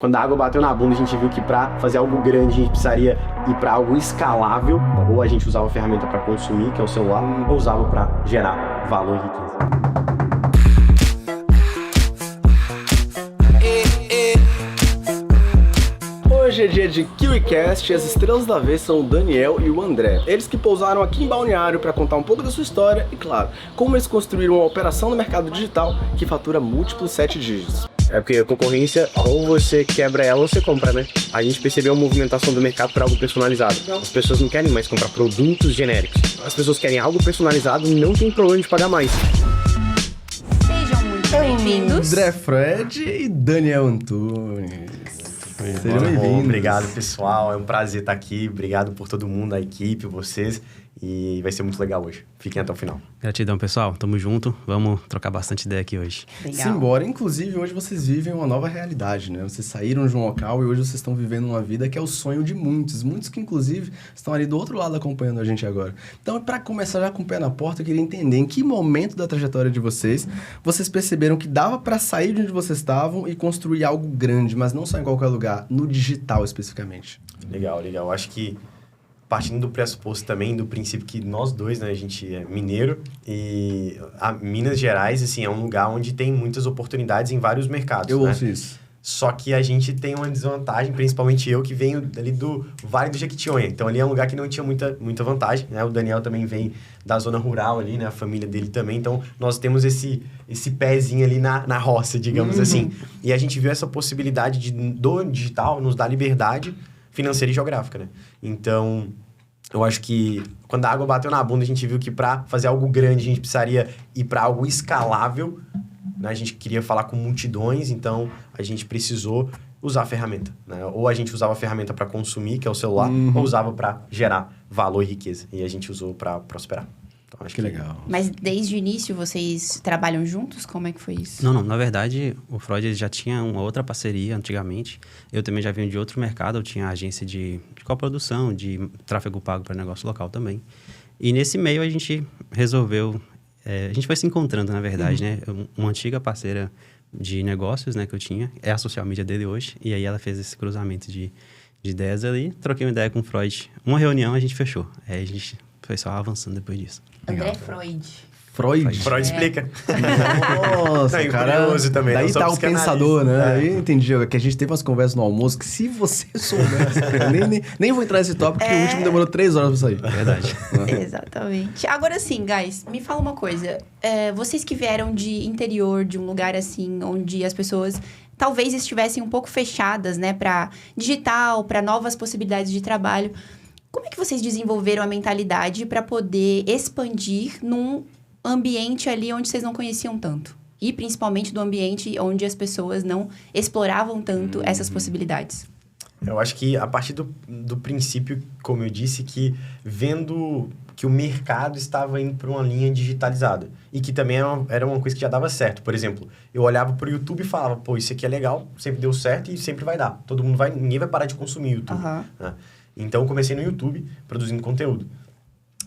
Quando a água bateu na bunda, a gente viu que para fazer algo grande, a gente precisaria ir para algo escalável. Ou a gente usava a ferramenta para consumir, que é o celular, ou usava para gerar valor e riqueza. Hoje é dia de KiwiCast e as estrelas da vez são o Daniel e o André. Eles que pousaram aqui em Balneário para contar um pouco da sua história e, claro, como eles construíram uma operação no mercado digital que fatura múltiplos 7 dígitos. É porque a concorrência, ou você quebra ela ou você compra, né? A gente percebeu a movimentação do mercado para algo personalizado. As pessoas não querem mais comprar produtos genéricos. As pessoas querem algo personalizado e não tem problema de pagar mais. Sejam muito bem-vindos. André Fred e Daniel Antunes. Sejam bem-vindos. Obrigado, pessoal. É um prazer estar aqui. Obrigado por todo mundo, a equipe, vocês. E vai ser muito legal hoje. Fiquem até o final. Gratidão, pessoal. Tamo junto. Vamos trocar bastante ideia aqui hoje. Legal. Simbora. Inclusive, hoje vocês vivem uma nova realidade, né? Vocês saíram de um local e hoje vocês estão vivendo uma vida que é o sonho de muitos. Muitos que, inclusive, estão ali do outro lado acompanhando a gente agora. Então, para começar já com o pé na porta, eu queria entender em que momento da trajetória de vocês perceberam que dava para sair de onde vocês estavam e construir algo grande, mas não só em qualquer lugar, no digital especificamente. Legal. Acho que partindo do pressuposto também, do princípio que nós dois, né, a gente é mineiro e a Minas Gerais, assim, é um lugar onde tem muitas oportunidades em vários mercados, Eu né? ouço isso. Só que a gente tem uma desvantagem, principalmente eu, que venho ali do Vale do Jequitinhonha. Então, ali é um lugar que não tinha muita vantagem, né? O Daniel também vem da zona rural ali, né? A família dele também. Então, nós temos esse pezinho ali na roça, digamos assim. E a gente viu essa possibilidade do digital nos dar liberdade financeira e geográfica, né? Então, eu acho que quando a água bateu na bunda, a gente viu que para fazer algo grande, a gente precisaria ir para algo escalável, né? A gente queria falar com multidões, então a gente precisou usar a ferramenta, né? Ou a gente usava a ferramenta para consumir, que é o celular, ou usava para gerar valor e riqueza. E a gente usou para prosperar. Então, acho Que legal. Mas desde o início vocês trabalham juntos? Como é que foi isso? Não. Na verdade, o Freud ele já tinha uma outra parceria antigamente. Eu também já vim de outro mercado. Eu tinha agência de coprodução, de tráfego pago para negócio local também. E nesse meio a gente resolveu... a gente foi se encontrando, na verdade, né? Uma antiga parceira de negócios, né, que eu tinha, é a social media dele hoje. E aí ela fez esse cruzamento de ideias ali. Troquei uma ideia com o Freud. Uma reunião a gente fechou. Aí a gente foi só avançando depois disso. André Freud. Freud explica. Nossa, Não, cara. curioso também, Daí não sou tá o pensador, né? É. Eu entendi que a gente teve umas conversas no almoço que se você soubesse... nem vou entrar nesse tópico, porque o último demorou 3 horas pra sair. Verdade. Exatamente. Agora sim, guys, me fala uma coisa. Vocês que vieram de interior, de um lugar assim, onde as pessoas talvez estivessem um pouco fechadas, né, para digital, para novas possibilidades de trabalho, como é que vocês desenvolveram a mentalidade para poder expandir num ambiente ali onde vocês não conheciam tanto? E principalmente do ambiente onde as pessoas não exploravam tanto essas possibilidades. Eu acho que a partir do princípio, como eu disse, que vendo que o mercado estava indo para uma linha digitalizada. E que também era uma coisa que já dava certo. Por exemplo, eu olhava para o YouTube e falava, pô, isso aqui é legal, sempre deu certo e sempre vai dar. Ninguém vai parar de consumir o YouTube. Né? Então, eu comecei no YouTube, produzindo conteúdo.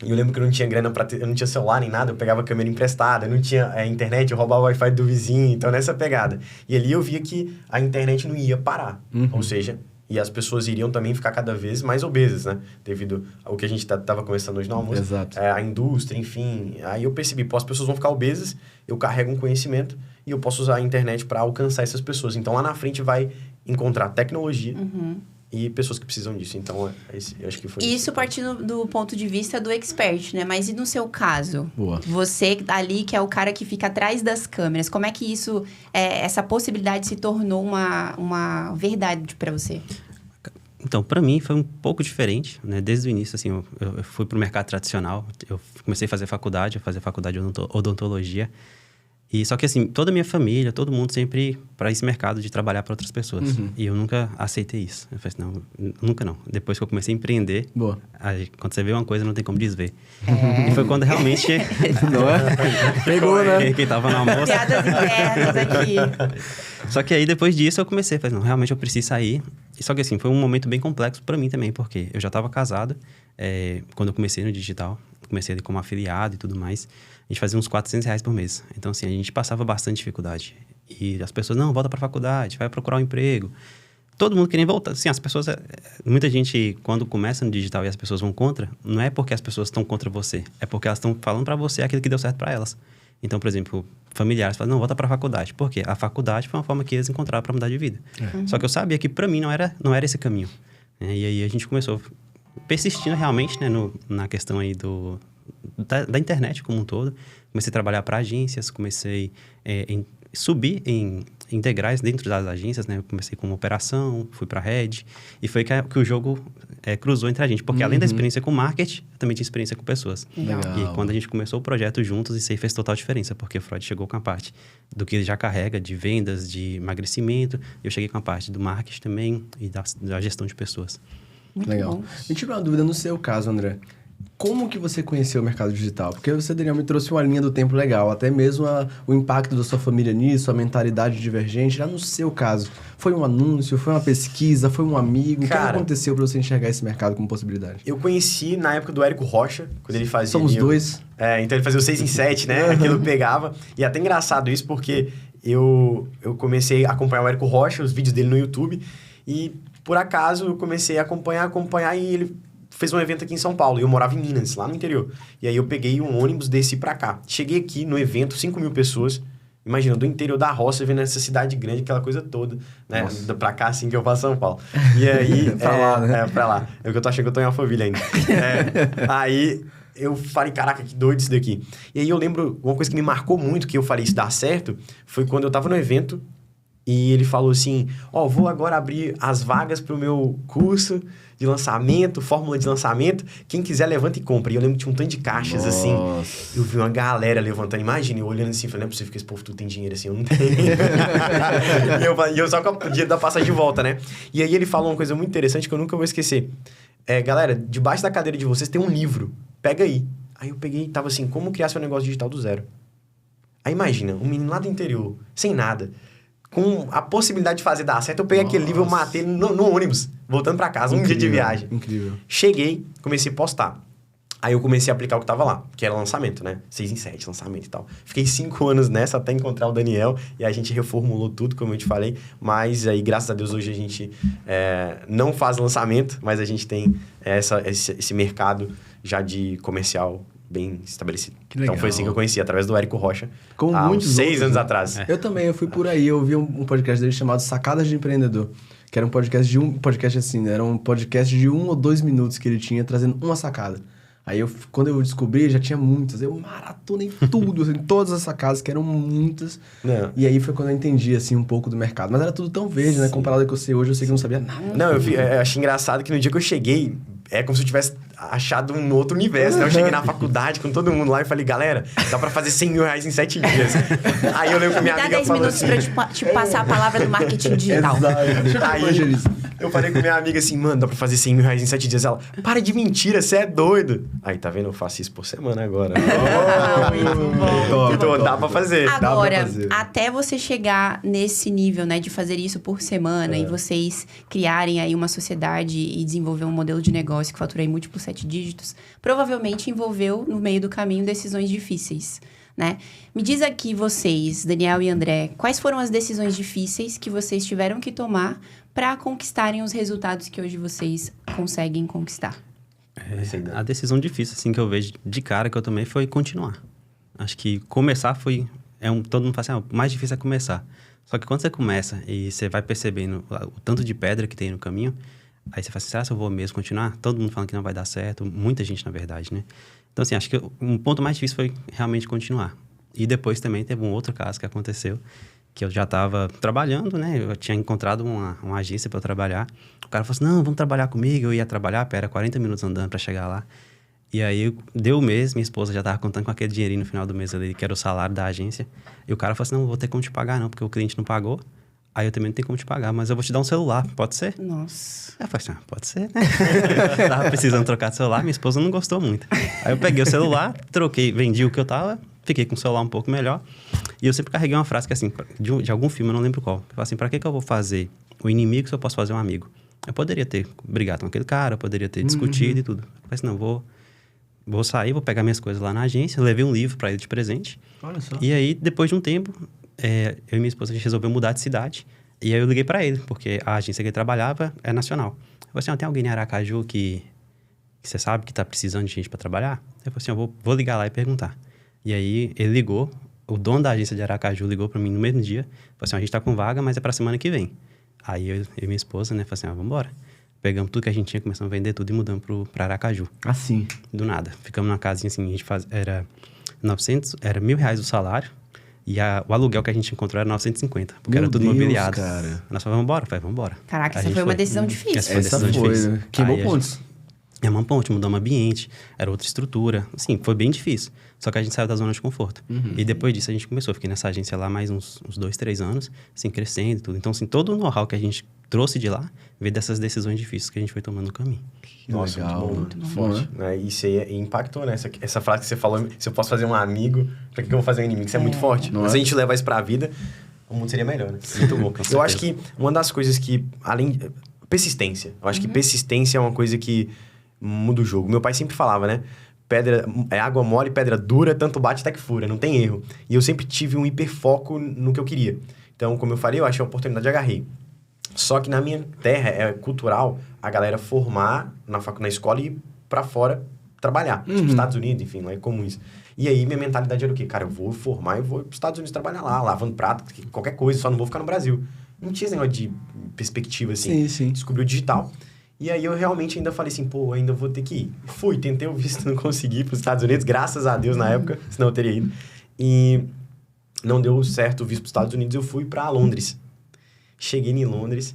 E eu lembro que eu não tinha grana eu não tinha celular nem nada, eu pegava a câmera emprestada, eu não tinha internet, eu roubava o Wi-Fi do vizinho, então nessa pegada. E ali eu via que a internet não ia parar. Ou seja, e as pessoas iriam também ficar cada vez mais obesas, né? Devido ao que a gente estava conversando hoje no almoço. Exato. A indústria, enfim. Aí eu percebi, as pessoas vão ficar obesas, eu carrego um conhecimento e eu posso usar a internet para alcançar essas pessoas. Então, lá na frente vai encontrar tecnologia e pessoas que precisam disso. Então, eu acho que foi Isso partindo do ponto de vista do expert, né? Mas e no seu caso? Boa. Você ali, que é o cara que fica atrás das câmeras, como é que isso, essa possibilidade se tornou uma verdade para você? Então, para mim, foi um pouco diferente, né? Desde o início, assim, eu fui pro mercado tradicional. Eu comecei a fazer faculdade de odontologia. E só que, assim, toda a minha família, todo mundo sempre para esse mercado de trabalhar para outras pessoas. E eu nunca aceitei isso. Eu falei assim, não, nunca não. Depois que eu comecei a empreender, Boa. aí, quando você vê uma coisa, não tem como desver. E foi quando realmente... Não é? Pegou, né? Quem tava no almoço... Piadas internas aqui. Só que aí, depois disso, eu comecei a falar, não, realmente eu preciso sair. E só que, assim, foi um momento bem complexo para mim também, porque eu já estava casado quando eu comecei no digital. Comecei ali como afiliado e tudo mais. A gente fazia uns R$400 por mês. Então, assim, a gente passava bastante dificuldade. E as pessoas, não, volta pra faculdade, vai procurar um emprego. todo mundo queria voltar. Assim, as pessoas... Muita gente, quando começa no digital e as pessoas vão contra, não é porque as pessoas estão contra você. É porque elas estão falando para você aquilo que deu certo para elas. Então, por exemplo, familiares falam, não, volta para a faculdade. Por quê? A faculdade foi uma forma que eles encontraram para mudar de vida. Só que eu sabia que para mim não era esse caminho. E aí a gente começou persistindo realmente, né, na questão aí da internet como um todo. Comecei a trabalhar para agências, comecei subir em integrais dentro das agências, né? Eu comecei com uma operação, fui para a rede, e foi que o jogo cruzou entre a gente. Porque além da experiência com marketing, eu também tinha experiência com pessoas. Legal. E quando a gente começou o projeto juntos, isso aí fez total diferença, porque o Freud chegou com a parte do que ele já carrega, de vendas, de emagrecimento, eu cheguei com a parte do marketing também e da gestão de pessoas. Muito Legal. bom. Me tira uma dúvida no seu caso, André. Como que você conheceu o mercado digital? Porque você, Daniel, me trouxe uma linha do tempo legal, até mesmo o impacto da sua família nisso, a mentalidade divergente. Já no seu caso, foi um anúncio, foi uma pesquisa, foi um amigo? Cara, o que aconteceu para você enxergar esse mercado como possibilidade? Eu conheci na época do Érico Rocha, quando ele fazia... Somos dois. Então ele fazia o 6 em 7, né? Aquilo pegava. E é até engraçado isso, porque eu comecei a acompanhar o Érico Rocha, os vídeos dele no YouTube, e por acaso eu comecei a acompanhar, e ele fez um evento aqui em São Paulo, e eu morava em Minas, lá no interior. E aí eu peguei um ônibus, desci pra cá. Cheguei aqui no evento, 5.000 pessoas, imagina, do interior da roça, vendo essa cidade grande, aquela coisa toda, né? Pra cá, assim, que eu faço São Paulo. E aí... Pra lá, né? Pra lá. É porque eu tô achando que eu tô em Alphaville ainda. Aí eu falei, caraca, que doido isso daqui. E aí eu lembro, uma coisa que me marcou muito, que eu falei, isso dá certo, foi quando eu tava no evento, e ele falou assim, vou agora abrir as vagas pro meu curso de lançamento, fórmula de lançamento, quem quiser levanta e compra. E eu lembro que tinha um tanto de caixas, assim, eu vi uma galera levantando, imagina, eu olhando assim, falei, não é possível que esse povo tudo tem dinheiro assim, eu não tenho. e eu só com o dinheiro da passagem de volta, né? E aí ele falou uma coisa muito interessante que eu nunca vou esquecer. Galera, debaixo da cadeira de vocês tem um livro, pega aí. Aí eu peguei e tava assim, como criar seu negócio digital do zero? Aí imagina, um menino lá do interior, sem nada, com a possibilidade de fazer dar certo, eu peguei aquele livro, eu matei ele no ônibus, voltando pra casa, Incrível, um dia de viagem. Incrível. Cheguei, comecei a postar. Aí eu comecei a aplicar o que tava lá, que era lançamento, né? 6 em 7, lançamento e tal. Fiquei 5 anos nessa até encontrar o Daniel, e a gente reformulou tudo, como eu te falei. Mas aí, graças a Deus, hoje a gente não faz lançamento, mas a gente tem esse mercado já de comercial bem estabelecido. Que legal. Então foi assim que eu conheci, através do Érico Rocha, Como há uns muitos 6 outros, anos né? atrás. Eu também, eu fui por aí, eu vi um podcast dele chamado Sacadas de Empreendedor, que era um podcast assim, né? Era um podcast de 1 ou 2 minutos que ele tinha, trazendo uma sacada. Aí, quando eu descobri, já tinha muitas. Eu maratonei tudo, assim, todas as sacadas, que eram muitas. Não. E aí foi quando eu entendi, assim, um pouco do mercado. Mas era tudo tão verde, né? Comparado com o que eu sei hoje, eu sei que eu não sabia nada. Não, eu achei engraçado que no dia que eu cheguei, é como se eu tivesse achado um outro universo, né? Eu cheguei na faculdade com todo mundo lá e falei, galera, dá pra fazer 100 mil reais em 7 dias. Aí eu lembro que minha Me dá amiga 10 falou minutos assim... pra te passar a palavra do marketing digital. Aí eu falei com minha amiga assim, mano, dá pra fazer 100 mil reais em 7 dias. Ela, para de mentira, você é doido. Aí, tá vendo? Eu faço isso por semana agora. Então dá pra fazer. Agora, até você chegar nesse nível, né, de fazer isso por semana e vocês criarem aí uma sociedade e desenvolver um modelo de negócio que fatura aí múltiplos 7 dígitos, provavelmente envolveu, no meio do caminho, decisões difíceis, né? Me diz aqui vocês, Daniel e André, quais foram as decisões difíceis que vocês tiveram que tomar para conquistarem os resultados que hoje vocês conseguem conquistar? A decisão difícil, assim, que eu vejo de cara que eu tomei foi continuar. Acho que começar foi... todo mundo fala assim, o mais difícil é começar. Só que quando você começa e você vai percebendo o tanto de pedra que tem no caminho, aí você fala assim, será que eu vou mesmo continuar? Todo mundo falando que não vai dar certo, muita gente, na verdade, né? Então, assim, acho que um ponto mais difícil foi realmente continuar. E depois também teve um outro caso que aconteceu, que eu já estava trabalhando, né? Eu tinha encontrado uma agência para eu trabalhar. O cara falou assim, não, vamos trabalhar comigo. Eu ia trabalhar, era 40 minutos andando para chegar lá. E aí, deu o mês, minha esposa já estava contando com aquele dinheirinho no final do mês ali, que era o salário da agência. E o cara falou assim, não vou ter como te pagar não, porque o cliente não pagou. Aí eu também não tenho como te pagar, mas eu vou te dar um celular, pode ser? Nossa. Eu falei assim, pode ser, né? Tava precisando trocar de celular, minha esposa não gostou muito. Aí eu peguei o celular, troquei, vendi o que eu tava, fiquei com o celular um pouco melhor. E eu sempre carreguei uma frase que assim, de algum filme, eu não lembro qual. Eu falei assim, pra que eu vou fazer o inimigo se eu posso fazer um amigo? Eu poderia ter brigado com aquele cara, eu poderia ter discutido e tudo. Eu falei assim, não, vou sair, vou pegar minhas coisas lá na agência, eu levei um livro pra ele de presente. Olha só. E aí, depois de um tempo, eu e minha esposa, a gente resolveu mudar de cidade. E aí eu liguei pra ele, porque a agência que ele trabalhava é nacional. Eu falei assim, tem alguém em Aracaju que você sabe que tá precisando de gente pra trabalhar? Eu falei assim, eu vou ligar lá e perguntar. E aí ele ligou, o dono da agência de Aracaju ligou pra mim no mesmo dia. Falei assim, a gente tá com vaga, mas é pra semana que vem. Aí eu e minha esposa, né, falei assim, vambora. Pegamos tudo que a gente tinha, começamos a vender tudo e mudamos pra Aracaju. Assim. Do nada. Ficamos numa casinha assim, a gente era R$1.000 o salário. E o aluguel que a gente encontrou era 950, porque era tudo mobiliado. Cara. Nós falamos, vambora? Falei, vambora. Caraca, A essa gente foi uma decisão difícil. Essa foi uma decisão difícil. Né? Queimou Aí pontos. É uma ponte, mudamos ambiente, era outra estrutura. Assim, foi bem difícil. Só que a gente saiu da zona de conforto. E depois disso a gente começou. Fiquei nessa agência lá mais uns 2, 3 anos, assim, crescendo e tudo. Então, assim, todo o know-how que a gente trouxe de lá veio dessas decisões difíceis que a gente foi tomando no caminho. Nossa, legal. muito bom. Forte. Né? Isso aí impactou, né? Essa frase que você falou, se eu posso fazer um amigo, pra que eu vou fazer um inimigo? Isso é muito forte. Não Mas é? se a gente levar isso pra vida, o mundo seria melhor, né? Muito bom. Eu acho que uma das coisas que, além... Persistência. Eu acho que persistência é uma coisa que muda o jogo. Meu pai sempre falava, né? Água mole, pedra dura, tanto bate até que fura, não tem erro. E eu sempre tive um hiperfoco no que eu queria. Então, como eu falei, eu achei a oportunidade e agarrei. Só que na minha terra, é cultural a galera formar na escola e ir pra fora trabalhar. Tipo, Estados Unidos, enfim, não é comum isso. E aí, minha mentalidade era o quê? Cara, eu vou formar e vou pros Estados Unidos trabalhar lá, lavando prato, qualquer coisa, só não vou ficar no Brasil. Não tinha esse negócio de perspectiva, assim. Sim, sim. Descobri o digital. E aí, eu realmente ainda falei assim, pô, ainda vou ter que ir. Fui, tentei o visto, não consegui ir pros Estados Unidos, graças a Deus, na época, senão eu teria ido. E não deu certo o visto pros Estados Unidos, eu fui pra Londres. Cheguei em Londres,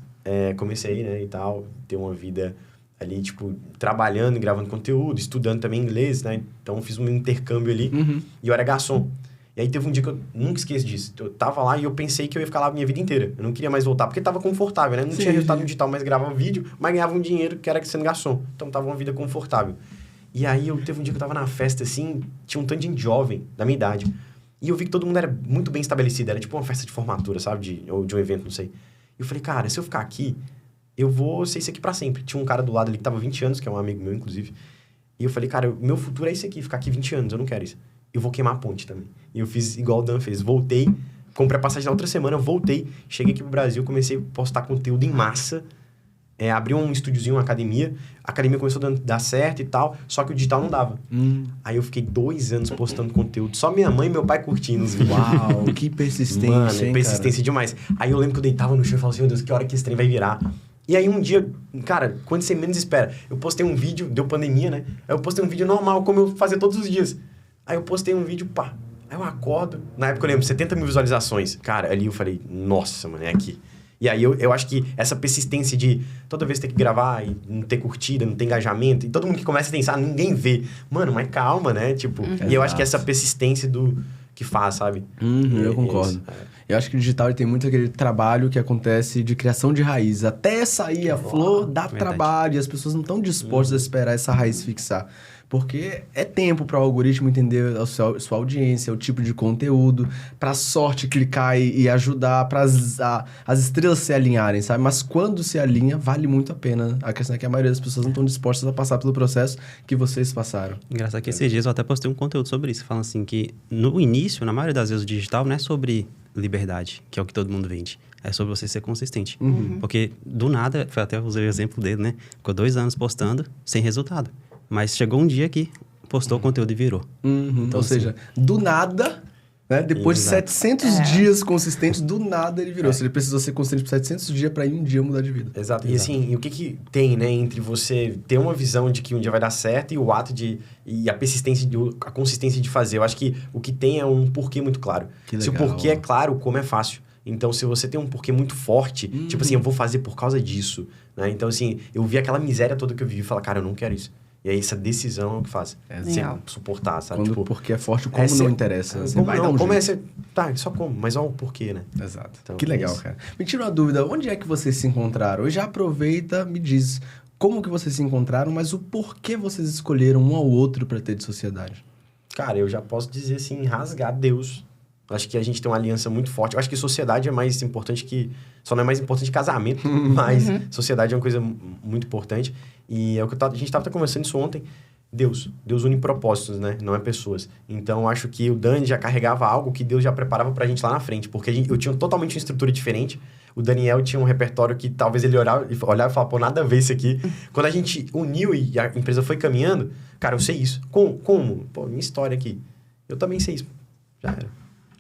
comecei, né, e tal, ter uma vida ali, tipo, trabalhando, gravando conteúdo, estudando também inglês, né? Então, fiz um intercâmbio ali e eu era garçom. E aí, teve um dia que eu nunca esqueço disso. Eu tava lá e eu pensei que eu ia ficar lá a minha vida inteira. Eu não queria mais voltar, porque tava confortável, né? Não tinha resultado no digital, mas gravava vídeo, mas ganhava um dinheiro que era sendo garçom. Então, tava uma vida confortável. E aí, teve um dia que eu tava na festa, assim, tinha um tanto de gente jovem, da minha idade. E eu vi que todo mundo era muito bem estabelecido. Era tipo uma festa de formatura, sabe? Ou de um evento, não sei. E eu falei, cara, se eu ficar aqui, eu vou ser isso aqui pra sempre. Tinha um cara do lado ali que tava 20 anos, que é um amigo meu, inclusive. E eu falei, cara, meu futuro é isso aqui, ficar aqui 20 anos, eu não quero isso. Eu vou queimar a ponte também. E eu fiz igual o Dan fez. Voltei, comprei a passagem na outra semana, voltei, cheguei aqui pro Brasil, comecei a postar conteúdo em massa. Abri um estúdiozinho, uma academia. A academia começou a dar certo e tal, só que o digital não dava. Aí eu fiquei 2 anos postando conteúdo. Só minha mãe e meu pai curtindo os vídeos. Uau, que persistência, Mano, hein, persistência demais. Aí eu lembro que eu deitava no chão e falava assim, meu Deus, que hora que esse trem vai virar? E aí um dia, cara, quando você menos espera, eu postei um vídeo, deu pandemia, né? Aí eu postei um vídeo normal, como eu fazia todos os dias. Aí eu postei um vídeo, pá. Aí eu acordo, na época eu lembro, 70 mil visualizações. Cara, ali eu falei, nossa, mano, é aqui. E aí eu acho que essa persistência de toda vez ter que gravar e não ter curtida, não ter engajamento, e todo mundo que começa a pensar, ninguém vê. Mano, mas calma, né? Tipo, e eu acho que essa persistência que faz, sabe? Eu concordo. Eu acho que o digital ele tem muito aquele trabalho que acontece de criação de raiz. Até sair a flor, dá trabalho, e as pessoas não estão dispostas a esperar essa raiz fixar. Porque é tempo para o algoritmo entender a sua audiência, o tipo de conteúdo, para a sorte clicar e ajudar, para as estrelas se alinharem, sabe? Mas quando se alinha, vale muito a pena. A questão é que a maioria das pessoas não estão dispostas a passar pelo processo que vocês passaram. Engraçado que esses dias eu até postei um conteúdo sobre isso, falando assim que no início, na maioria das vezes, o digital não é sobre liberdade, que é o que todo mundo vende. É sobre você ser consistente. Porque do nada, foi até usei o exemplo dele, né? Ficou 2 anos postando sem resultado. Mas chegou um dia que postou o conteúdo e virou. Então, ou seja, do nada, né? Depois de 700 dias consistentes, do nada ele virou. Ou seja, ele precisou ser consistente por 700 dias para em um dia mudar de vida. Exato. E assim, o que tem, né, entre você ter uma visão de que um dia vai dar certo e o ato e a persistência, a consistência de fazer. Eu acho que o que tem é um porquê muito claro. Se o porquê é claro, como é fácil. Então, se você tem um porquê muito forte, tipo assim, eu vou fazer por causa disso, né? Então, assim, eu vi aquela miséria toda que eu vivi e falei, cara, eu não quero isso. E aí, essa decisão é o que faz. Você suportar, sabe? Quando o porquê é forte, como não interessa. Você vai dar um jeito. Tá, só como, mas olha o porquê, né? Exato. Então, que legal, cara. Me tira uma dúvida, onde é que vocês se encontraram? E já aproveita, me diz como que vocês se encontraram, mas o porquê vocês escolheram um ao outro para ter de sociedade? Cara, eu já posso dizer assim, rasgar Deus. Acho que a gente tem uma aliança muito forte. Eu acho que sociedade é mais importante que... Só não é mais importante que casamento, mas sociedade é uma coisa muito importante. E é o que a gente estava conversando isso ontem. Deus. Deus une propósitos, né? Não é pessoas. Então, eu acho que o Dani já carregava algo que Deus já preparava pra gente lá na frente. Porque eu tinha totalmente uma estrutura diferente. O Daniel tinha um repertório que talvez ele olhava e falava, pô, nada a ver isso aqui. Quando a gente uniu e a empresa foi caminhando, cara, eu sei isso. Como? Pô, minha história aqui. Eu também sei isso. Já era.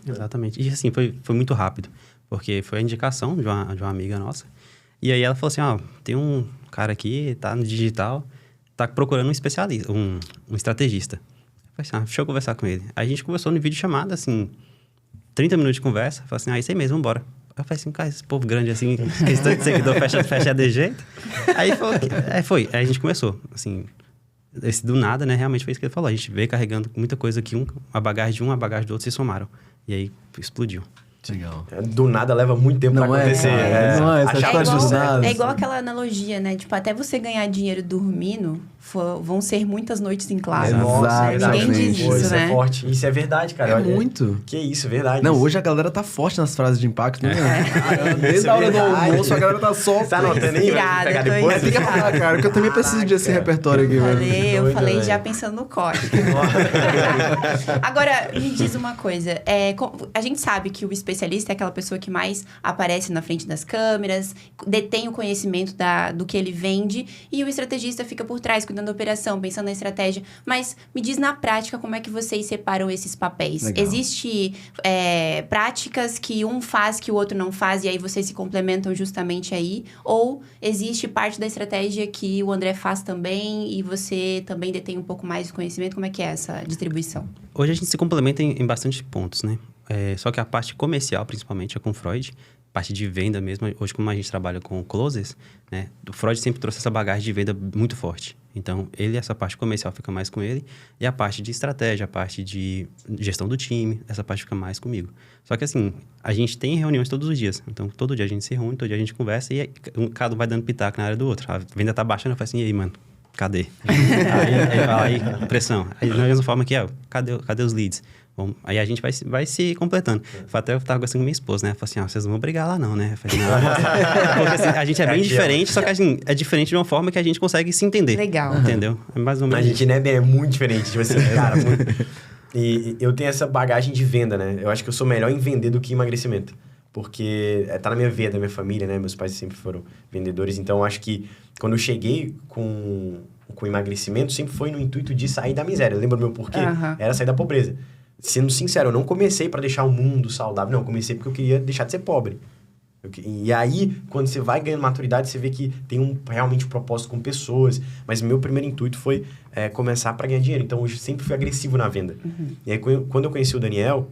Exatamente. E assim, foi muito rápido. Porque foi a indicação de uma amiga nossa. E aí ela falou assim, tem um cara aqui, tá no digital, tá procurando um especialista, um estrategista. Eu falei assim, deixa eu conversar com ele. Aí a gente conversou no vídeo chamada, assim, 30 minutos de conversa. Falei assim, isso aí mesmo, bora. Eu falei assim, cara, esse povo grande assim, questão de seguidor fecha de jeito. Aí foi. Aí a gente começou, assim, esse do nada, né? Realmente foi isso que ele falou. A gente veio carregando muita coisa que a bagagem de um, a bagagem do outro se somaram. E aí explodiu. Legal. Do nada leva muito tempo pra acontecer. Não é, essas coisas do nada. É igual aquela analogia, né? Tipo, até você ganhar dinheiro dormindo, vão ser muitas noites em classe. Ninguém diz isso, isso né? É forte. Isso é verdade, cara. É muito. Que isso, é verdade. Não, isso. hoje a galera tá forte nas frases de impacto, né? Desde a hora do almoço, a galera tá só... Tá anotando aí? Vai pegar depois? Fica pra lá, cara, porque eu também preciso desse repertório aqui, velho. Eu falei já pensando no código. Agora, me diz uma coisa. A gente sabe que o especialista é aquela pessoa que mais aparece na frente das câmeras, detém o conhecimento do que ele vende, e o estrategista fica por trás, cuidando da operação, pensando na estratégia. Mas me diz na prática como é que vocês separam esses papéis. Legal. Existe práticas que um faz que o outro não faz, e aí vocês se complementam justamente aí? Ou existe parte da estratégia que o André faz também e você também detém um pouco mais de conhecimento? Como é que é essa distribuição? Hoje a gente se complementa em bastante pontos, né? Só que a parte comercial, principalmente, é com o Freud. Parte de venda mesmo. Hoje, como a gente trabalha com closers, né? O Freud sempre trouxe essa bagagem de venda muito forte. Então, essa parte comercial fica mais com ele. E a parte de estratégia, a parte de gestão do time, essa parte fica mais comigo. Só que, assim, a gente tem reuniões todos os dias. Então, todo dia a gente se reúne, todo dia a gente conversa e cada um vai dando pitaco na área do outro. A venda tá baixando, eu falo assim, e aí, mano? Cadê? aí fala, aí, pressão. Aí, da mesma forma que, cadê os leads? Bom, aí a gente vai se completando. Até eu tava conversando com minha esposa, né? Eu falei assim, vocês não vão brigar lá não, né? Eu falei, não. Porque assim, a gente é bem diferente, só que assim, é diferente de uma forma que a gente consegue se entender. Legal. Entendeu? É mais ou menos A gente é muito diferente. Tipo assim, cara, muito... E eu tenho essa bagagem de venda, né? Eu acho que eu sou melhor em vender do que em emagrecimento. Porque tá na minha veia, da minha família, né? Meus pais sempre foram vendedores. Então, eu acho que quando eu cheguei com emagrecimento, sempre foi no intuito de sair da miséria. Lembra o meu porquê? Era sair da pobreza. Sendo sincero, eu não comecei para deixar o mundo saudável. Não, eu comecei porque eu queria deixar de ser pobre. E aí, quando você vai ganhando maturidade, você vê que tem realmente um propósito com pessoas. Mas meu primeiro intuito foi começar para ganhar dinheiro. Então, eu sempre fui agressivo na venda. E aí, quando eu conheci o Daniel,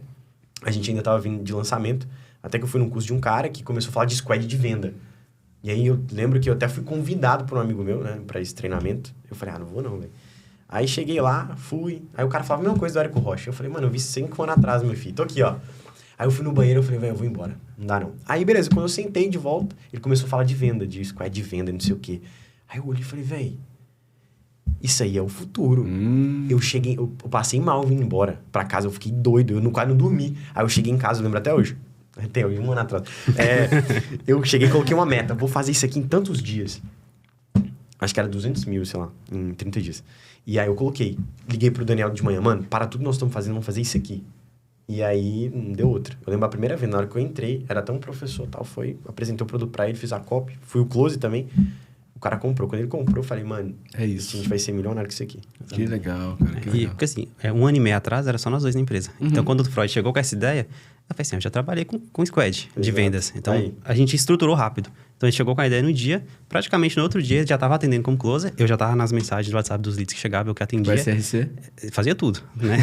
a gente ainda estava vindo de lançamento. Até que eu fui num curso de um cara que começou a falar de squad de venda. E aí, eu lembro que eu até fui convidado por um amigo meu, né? Para esse treinamento. Eu falei, não vou não, velho. Aí cheguei lá, fui. Aí o cara falava a mesma coisa do Érico Rocha. Eu falei, mano, eu vi 5 anos atrás, meu filho. Tô aqui, ó. Aí eu fui no banheiro, eu falei, velho, eu vou embora. Não dá, não. Aí, beleza, quando eu sentei de volta, ele começou a falar de venda, de squad de venda, não sei o quê. Aí eu olhei e falei, velho, isso aí é o futuro. Eu passei mal vindo embora pra casa, eu fiquei doido, eu quase não dormi. Aí eu cheguei em casa, eu lembro até hoje. Tem um ano atrás. Eu cheguei e coloquei uma meta, vou fazer isso aqui em tantos dias. Acho que era 200 mil, sei lá, em 30 dias. E aí eu liguei pro Daniel de manhã, mano, para tudo que nós estamos fazendo, vamos fazer isso aqui. E aí não deu outra. Eu lembro a primeira vez, na hora que eu entrei, era até um professor tal, apresentou o produto pra ele, fiz a copy, fui o close também. O cara comprou. Quando ele comprou, eu falei, mano, é isso. A gente vai ser milionário com isso aqui. Que legal, cara, que legal. Porque assim, 1 ano e meio atrás, era só nós dois na empresa. Então, quando o Freud chegou com essa ideia, eu falei assim, eu já trabalhei com squad de vendas. Então, a gente estruturou rápido. Então, a gente chegou com a ideia no dia, praticamente no outro dia, ele já estava atendendo como closer, eu já estava nas mensagens do WhatsApp dos leads que chegavam, eu que atendia. Vai SRC? Fazia tudo, né?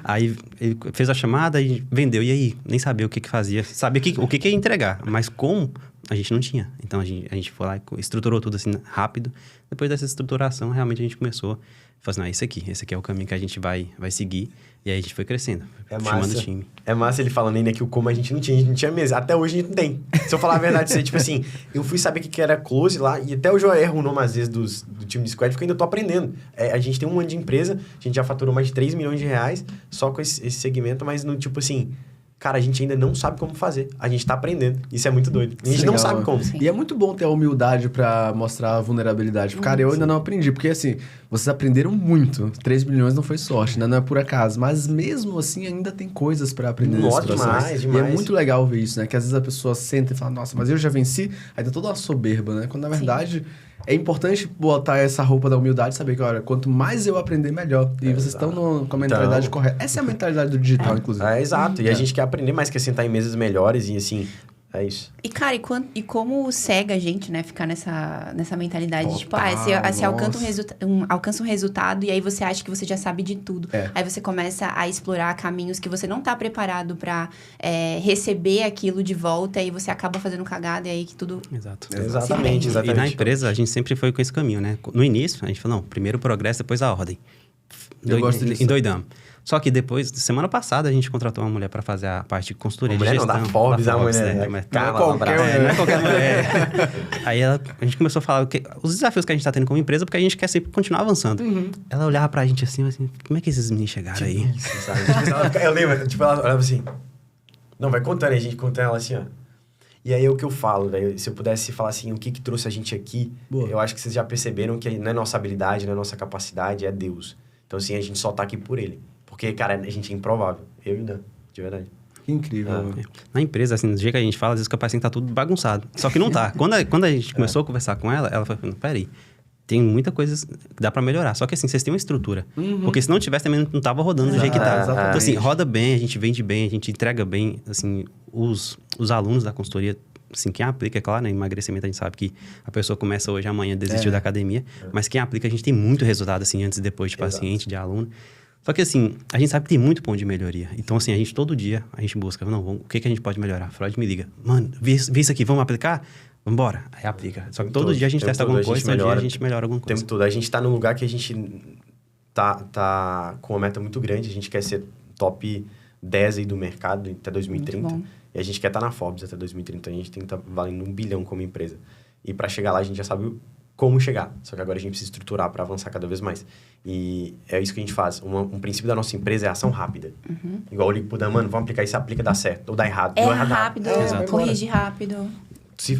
Aí, ele fez a chamada e vendeu. E aí? Nem sabia o que fazia. Sabia o que ia entregar, mas como a gente não tinha. Então, a gente foi lá e estruturou tudo assim, rápido. Depois dessa estruturação, realmente a gente começou a falar assim, esse aqui é o caminho que a gente vai seguir. E aí a gente foi crescendo, chamando o time. É massa ele falando ainda que o como a gente não tinha mesa. Até hoje a gente não tem. Se eu falar a verdade, tipo assim, eu fui saber o que era close lá, e até hoje eu erro o nome às vezes do time de squad, porque eu ainda tô aprendendo. A gente tem 1 ano de empresa, a gente já faturou mais de 3 milhões de reais só com esse segmento, mas no tipo assim, cara, a gente ainda não sabe como fazer. A gente tá aprendendo. Isso é muito doido. A gente Legal, não sabe né? como. Sim. E é muito bom ter a humildade pra mostrar a vulnerabilidade. Cara, eu ainda não aprendi, porque assim, vocês aprenderam muito. 3 milhões não foi sorte, né? Não é por acaso. Mas mesmo assim, ainda tem coisas pra aprender nesse Nossa, processo. demais. E é muito legal ver isso, né? Que às vezes a pessoa senta e fala, nossa, mas eu já venci. Aí tá toda uma soberba, né? Quando na verdade é importante botar essa roupa da humildade e saber que, olha, quanto mais eu aprender, melhor. E vocês estão com a mentalidade correta. Essa é a mentalidade do digital, inclusive. Exato. E a gente quer aprender mais, quer sentar em mesas melhores e assim, é isso. E, cara, e como cega a gente, né? Ficar nessa mentalidade de, tipo, Total, você nossa. alcança um resultado e aí você acha que você já sabe de tudo. É. Aí você começa a explorar caminhos que você não tá preparado pra receber aquilo de volta e você acaba fazendo cagada e aí que tudo... Exato. Exatamente. E na empresa, a gente sempre foi com esse caminho, né? No início, a gente falou, não, primeiro o progresso, depois a ordem. Eu gosto disso. Endoidamos. Só que depois, semana passada, a gente contratou uma mulher para fazer a parte de consultoria de Mulher gestão. não, da Forbes, a mulher. né? Não é Carla qualquer Labrada. mulher. Não é qualquer mulher. Aí a gente começou a falar os desafios que a gente tá tendo como empresa, porque a gente quer sempre continuar avançando. Ela olhava pra gente assim, como é que esses meninos chegaram aí? Isso, sabe? Eu lembro, tipo, ela olhava assim... Não, vai contando, e a gente contando ela assim, ó. E aí é o que eu falo, velho. Se eu pudesse falar assim, o que trouxe a gente aqui, Boa. eu acho que vocês já perceberam que não é nossa habilidade, não é nossa capacidade, é Deus. Então, assim, a gente só tá aqui por Ele. Porque, cara, a gente é improvável. Eu e Dan, de verdade. Que incrível. mano. Na empresa, assim, do jeito que a gente fala, às vezes parece que tá tudo bagunçado. Só que não tá. Quando a gente começou a conversar com ela, ela falou, peraí, tem muita coisa que dá pra melhorar. Só que assim, vocês têm uma estrutura. Porque se não tivesse, também não tava rodando do jeito que tava. exatamente. Então assim, roda bem, a gente vende bem, a gente entrega bem. Assim, os alunos da consultoria, assim, quem aplica, é claro, né? Emagrecimento a gente sabe que a pessoa começa hoje, amanhã desistiu da academia. Mas quem aplica, a gente tem muito resultado, assim, antes e depois de paciente, de aluno. Só que assim, a gente sabe que tem muito ponto de melhoria. Então assim, a gente todo dia, a gente busca, não, o que a gente pode melhorar? Freud me liga, mano, vi isso aqui, vamos aplicar? Vambora. Aí aplica. Só que todo dia a gente testa alguma coisa, todo dia a gente melhora alguma O tempo coisa. todo. A gente tá num lugar que a gente tá com uma meta muito grande. A gente quer ser top 10 aí do mercado até 2030. Muito bom. E a gente quer estar na Forbes até 2030. A gente tem que estar valendo 1 bilhão como empresa. E para chegar lá, a gente já sabe como chegar. Só que agora a gente precisa estruturar para avançar cada vez mais. E é isso que a gente faz. Um princípio da nossa empresa é a ação rápida. Igual eu ligo pro Dan, mano, vamos aplicar isso, aplica, dá certo. Ou dá errado. Deu errado. rápido, Exato. corrige rápido.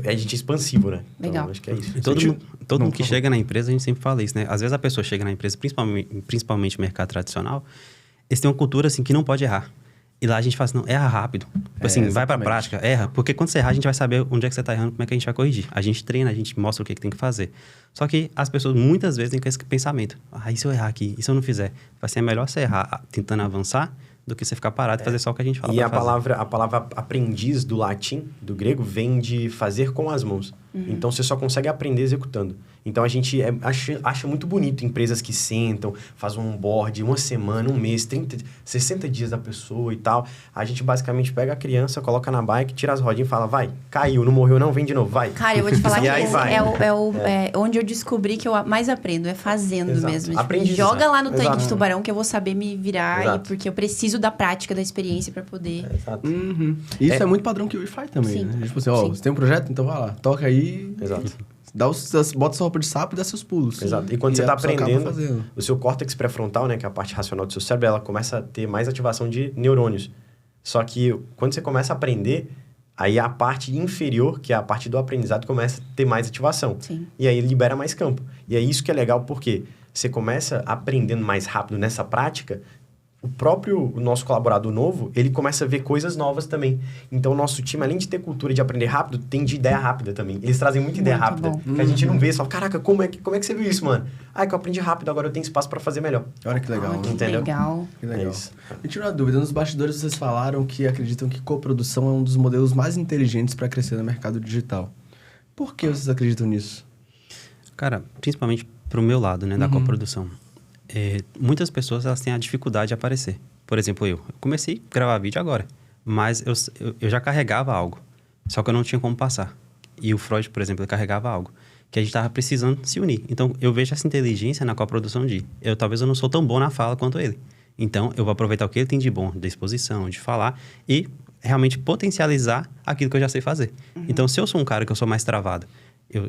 A gente é expansivo, né? Legal. Então, acho que é isso. E todo mundo que chega na empresa, a gente sempre fala isso, né? Às vezes a pessoa chega na empresa, principalmente no mercado tradicional, eles têm uma cultura, assim, que não pode errar. E lá a gente fala assim, não, erra rápido. Tipo assim, vai pra prática, erra. Porque quando você errar, a gente vai saber onde é que você tá errando, como é que a gente vai corrigir. A gente treina, a gente mostra o que tem que fazer. Só que as pessoas, muitas vezes, têm esse pensamento. E se eu errar aqui? E se eu não fizer? Assim, é melhor você errar tentando avançar do que você ficar parado e fazer só o que a gente fala E pra a fazer. palavra aprendiz do latim, do grego, vem de fazer com as mãos. Então, você só consegue aprender executando. Então, a gente acha muito bonito empresas que sentam, fazem um onboard, uma semana, um mês, 60 dias da pessoa e tal. A gente basicamente pega a criança, coloca na bike, tira as rodinhas e fala, vai, caiu, não morreu não, vem de novo, vai. Cara, eu vou te falar E que aí esse vai. é onde eu descobri que eu mais aprendo, é fazendo Exato. mesmo. Tipo, Aprende, joga lá no tanque exato. de tubarão que eu vou saber me virar, Exato. porque eu preciso da prática, da experiência pra poder... Exato. Isso é muito padrão que o Wi-Fi também, Sim. né? Tipo assim, ó, Sim. você tem um projeto, então vai lá, toca aí, Exato. bota sua roupa de sapo e dá seus pulos. Exato. E quando você a está pessoa acaba aprendendo, fazendo. o seu córtex pré-frontal, né, que é a parte racional do seu cérebro, ela começa a ter mais ativação de neurônios. Só que quando você começa a aprender, aí a parte inferior, que é a parte do aprendizado, começa a ter mais ativação. Sim. E aí libera mais campo. E é isso que é legal, porque você começa aprendendo mais rápido nessa prática, o nosso colaborador novo, ele começa a ver coisas novas também. Então, o nosso time, além de ter cultura de aprender rápido, tem de ideia rápida também. Eles trazem muita ideia Muito rápida. bom. Que a gente não vê. Você fala, caraca, como é que você viu isso, mano? É que eu aprendi rápido, agora eu tenho espaço para fazer melhor. Olha que legal. Ah, né? que Entendeu? legal. Que legal. É isso. Me tira uma dúvida, nos bastidores vocês falaram que acreditam que coprodução é um dos modelos mais inteligentes para crescer no mercado digital. Por que vocês acreditam nisso? Cara, principalmente pro meu lado, né, da coprodução. Muitas pessoas, elas têm a dificuldade de aparecer. Por exemplo, eu comecei a gravar vídeo agora, mas eu já carregava algo, só que eu não tinha como passar. E o Freud, por exemplo, ele carregava algo que a gente estava precisando se unir. Então, eu vejo essa inteligência na coprodução talvez eu não sou tão bom na fala quanto ele. Então, eu vou aproveitar o que ele tem de bom, de exposição, de falar, e realmente potencializar aquilo que eu já sei fazer. Então, se eu sou um cara que eu sou mais travado,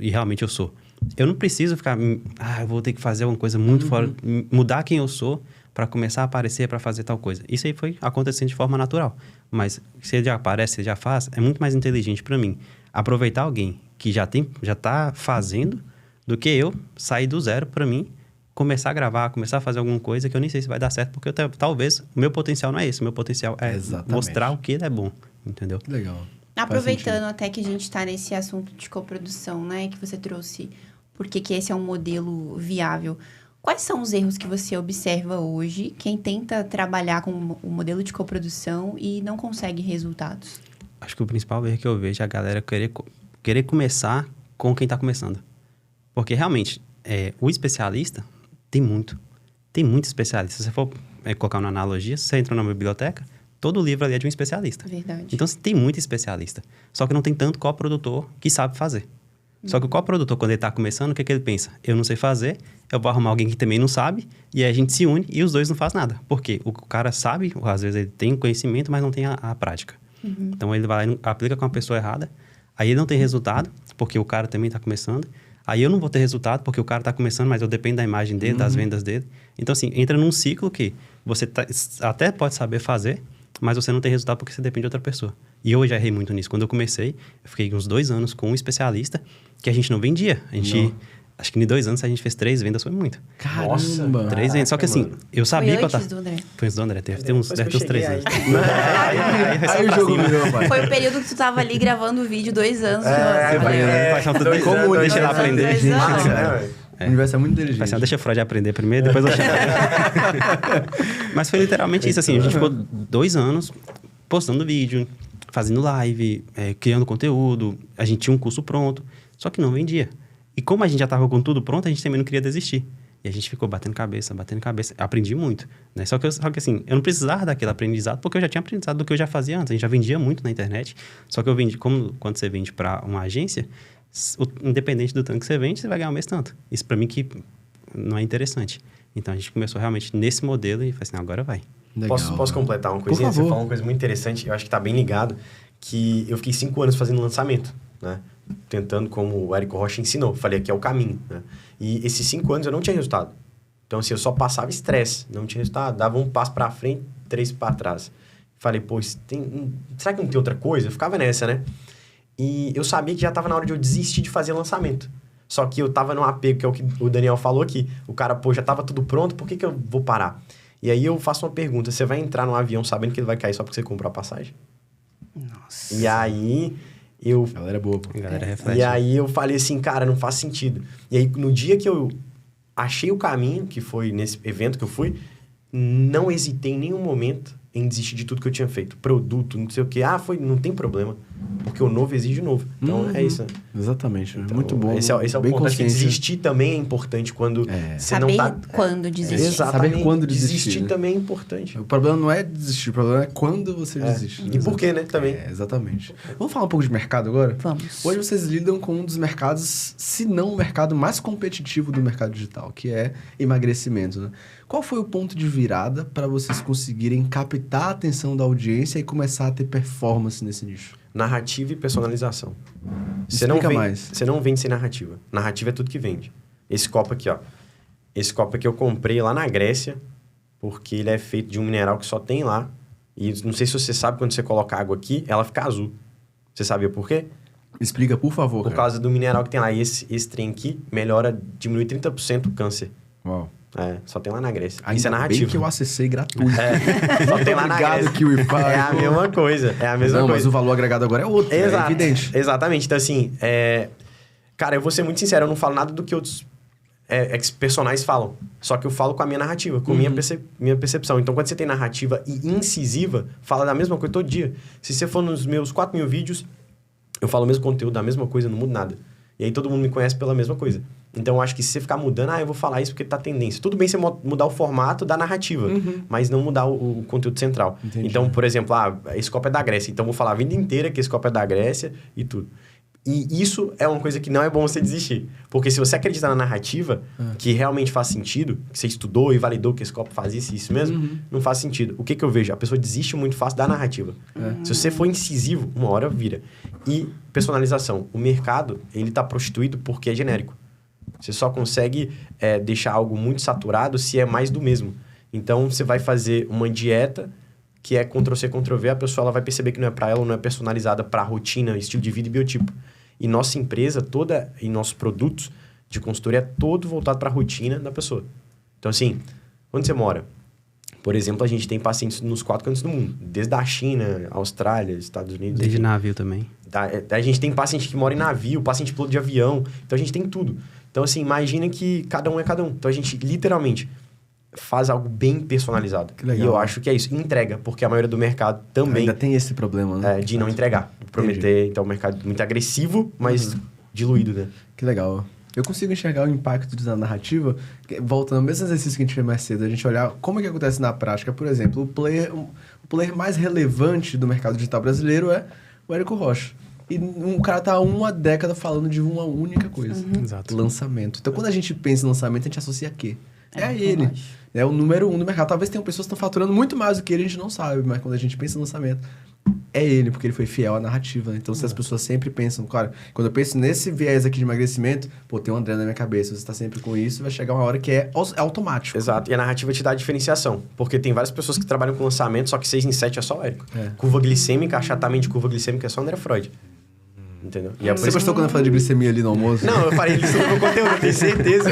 e realmente eu sou, eu não preciso ficar, eu vou ter que fazer uma coisa muito fora, mudar quem eu sou, para começar a aparecer, para fazer tal coisa. Isso aí foi acontecendo de forma natural. Mas se ele já aparece, se ele já faz, é muito mais inteligente para mim aproveitar alguém que já tá fazendo do que eu sair do zero para mim, começar a gravar, começar a fazer alguma coisa que eu nem sei se vai dar certo, porque talvez o meu potencial não é esse. O meu potencial é mostrar o que ele é bom, entendeu? Legal. Aproveitando até que a gente está nesse assunto de coprodução, né? Que você trouxe, porque que esse é um modelo viável. Quais são os erros que você observa hoje, quem tenta trabalhar com o modelo de coprodução e não consegue resultados? Acho que o principal erro que eu vejo é a galera querer começar com quem está começando. Porque, realmente, o especialista tem muito especialista. Se você for colocar uma analogia, se você entra numa biblioteca, todo livro ali é de um especialista. Verdade. Então, tem muito especialista. Só que não tem tanto coprodutor que sabe fazer. Só que o coprodutor, quando ele está começando, o que ele pensa? Eu não sei fazer, eu vou arrumar alguém que também não sabe, e aí a gente se une e os dois não fazem nada. Por quê? O cara sabe, ou às vezes ele tem conhecimento, mas não tem a prática. Então, ele vai lá e aplica com a pessoa errada, aí ele não tem resultado, porque o cara também está começando. Aí eu não vou ter resultado, porque o cara está começando, mas eu dependo da imagem dele, das vendas dele. Então, assim, entra num ciclo que você até pode saber fazer, mas você não tem resultado porque você depende de outra pessoa. E eu já errei muito nisso. Quando eu comecei, eu fiquei uns 2 anos com um especialista que a gente não vendia. Acho que em 2 anos a gente fez 3 vendas, foi muito. Caramba! 3 vendas. Só que assim, eu sabia foi que eu antes tava... do André? Foi antes do André, deve ter uns 3 anos. Aí o jogo virou, pai. Foi o período que tu tava ali gravando o vídeo 2 anos. Como deixa ele aprender. 2 anos. O universo é muito inteligente. Assim, deixa o Freud aprender primeiro, depois eu chego. Mas foi literalmente isso, assim. A gente ficou 2 anos postando vídeo, fazendo live, criando conteúdo. A gente tinha um curso pronto, só que não vendia. E como a gente já estava com tudo pronto, a gente também não queria desistir. E a gente ficou batendo cabeça. Aprendi muito, né? Só que assim, eu não precisava daquele aprendizado, porque eu já tinha aprendizado do que eu já fazia antes. A gente já vendia muito na internet. Só que eu vendi, quando você vende para uma agência, independente do tanto que você vende, você vai ganhar o mês tanto. Isso para mim que não é interessante. Então a gente começou realmente nesse modelo e falou assim, agora vai. Legal, Posso completar uma coisinha? Você falou uma coisa muito interessante, eu acho que tá bem ligado, que eu fiquei 5 anos fazendo lançamento, né? Tentando como o Érico Rocha ensinou. Falei que é o caminho, né? E esses 5 anos eu não tinha resultado. Então, assim, eu só passava estresse, não tinha resultado. Dava um passo para frente, 3 para trás. Falei, pô, será que não tem outra coisa? Eu ficava nessa, né? E eu sabia que já estava na hora de eu desistir de fazer lançamento. Só que eu tava num apego, que é o que o Daniel falou aqui. O cara, pô, já tava tudo pronto, por que eu vou parar? E aí eu faço uma pergunta. Você vai entrar num avião sabendo que ele vai cair só porque você comprou a passagem? Nossa. E aí... Galera é boa, pô. Galera reflete. E aí eu falei assim, cara, não faz sentido. E aí no dia que eu achei o caminho, que foi nesse evento que eu fui, não hesitei em nenhum momento em desistir de tudo que eu tinha feito. Produto, não sei o quê. Não tem problema. Porque o novo exige o novo. Então, é isso. Né? Exatamente. Então, muito bom. Esse é o bem ponto. Acho que consciente. desistir também é importante quando você não tá... Quando desistir. Exatamente. Saber quando desistir, Desistir né? também é importante. O problema não é desistir, o problema é quando você desiste. E por quê, né? Também. Exatamente. Vamos falar um pouco de mercado agora? Vamos. Hoje vocês lidam com um dos mercados, se não o mercado mais competitivo do mercado digital, que é emagrecimento, né? Qual foi o ponto de virada para vocês conseguirem captar a atenção da audiência e começar a ter performance nesse nicho? Narrativa e personalização. Explica mais. Você não vende sem narrativa. Narrativa é tudo que vende. Esse copo aqui, ó. Esse copo aqui eu comprei lá na Grécia, porque ele é feito de um mineral que só tem lá. E não sei se você sabe, quando você coloca água aqui, ela fica azul. Você sabia por quê? Explica, por favor, Por cara. causa do mineral que tem lá. E esse trem aqui diminui 30% o câncer. Uau. Só tem lá na Grécia. Ainda Isso é bem narrativa. que eu acessei gratuito. Só tem lá na Obrigado, Grécia. KiwiFi. É a mesma coisa. É a mesma Não, coisa. mas o valor agregado agora é outro, é evidente. Exatamente. Então, assim, cara, eu vou ser muito sincero, eu não falo nada do que outros personagens falam. Só que eu falo com a minha narrativa, com a minha percepção. Então, quando você tem narrativa e incisiva, fala da mesma coisa todo dia. Se você for nos meus 4.000 vídeos, eu falo o mesmo conteúdo, da mesma coisa, não mudo nada. E aí todo mundo me conhece pela mesma coisa. Então, eu acho que se você ficar mudando, eu vou falar isso porque tá tendência. Tudo bem você mudar o formato da narrativa, mas não mudar o conteúdo central. Entendi. Então, por exemplo, esse copo é da Grécia. Então, eu vou falar a vida inteira que esse copo é da Grécia e tudo. E isso é uma coisa que não é bom você desistir. Porque se você acreditar na narrativa, que realmente faz sentido, que você estudou e validou que esse copo faz isso mesmo, não faz sentido. O que eu vejo? A pessoa desiste muito fácil da narrativa. Se você for incisivo, uma hora vira. E personalização. O mercado, ele tá prostituído porque é genérico. Você só consegue deixar algo muito saturado se é mais do mesmo. Então, você vai fazer uma dieta que é Ctrl-C, Ctrl-V, a pessoa ela vai perceber que não é para ela, não é personalizada para rotina, estilo de vida e biotipo. E nossa empresa toda, e nossos produtos de consultoria, é todo voltado para a rotina da pessoa. Então, assim, onde você mora? Por exemplo, a gente tem pacientes nos 4 cantos do mundo. Desde a China, Austrália, Estados Unidos. Desde navio também. A gente tem paciente que mora em navio, paciente piloto de avião. Então, a gente tem tudo. Então, assim, imagina que cada um é cada um. Então, a gente, literalmente, faz algo bem personalizado. Que legal. E eu acho que é isso. E entrega, porque a maioria do mercado também... Ainda tem esse problema, né? de não entregar. Prometer. Então, o mercado muito agressivo, mas diluído, né? Que legal. Eu consigo enxergar o impacto da narrativa, voltando ao mesmo exercício que a gente fez mais cedo, a gente olhar como é que acontece na prática. Por exemplo, o player mais relevante do mercado digital brasileiro é o Érico Rocha. E um cara tá há uma década falando de uma única coisa. Exato. Lançamento. Então, quando a gente pensa em lançamento, a gente associa a quê? É a ele. Rocha. É o número 1 do mercado. Talvez tenham pessoas que estão faturando muito mais do que ele, a gente não sabe. Mas quando a gente pensa em lançamento, é ele, porque ele foi fiel à narrativa. Né? Então, se as pessoas sempre pensam... Cara, quando eu penso nesse viés aqui de emagrecimento, pô, tem um André na minha cabeça. Você está sempre com isso, vai chegar uma hora que é automático. Exato. E a narrativa te dá a diferenciação. Porque tem várias pessoas que trabalham com lançamento, só que 6 em 7 é só o Érico. Curva glicêmica, achatamento de curva glicêmica é só o André Freud. Entendeu? E é por Você isso gostou quando eu falei de glicemia ali no almoço? Não, eu falei isso no meu conteúdo, eu tenho certeza.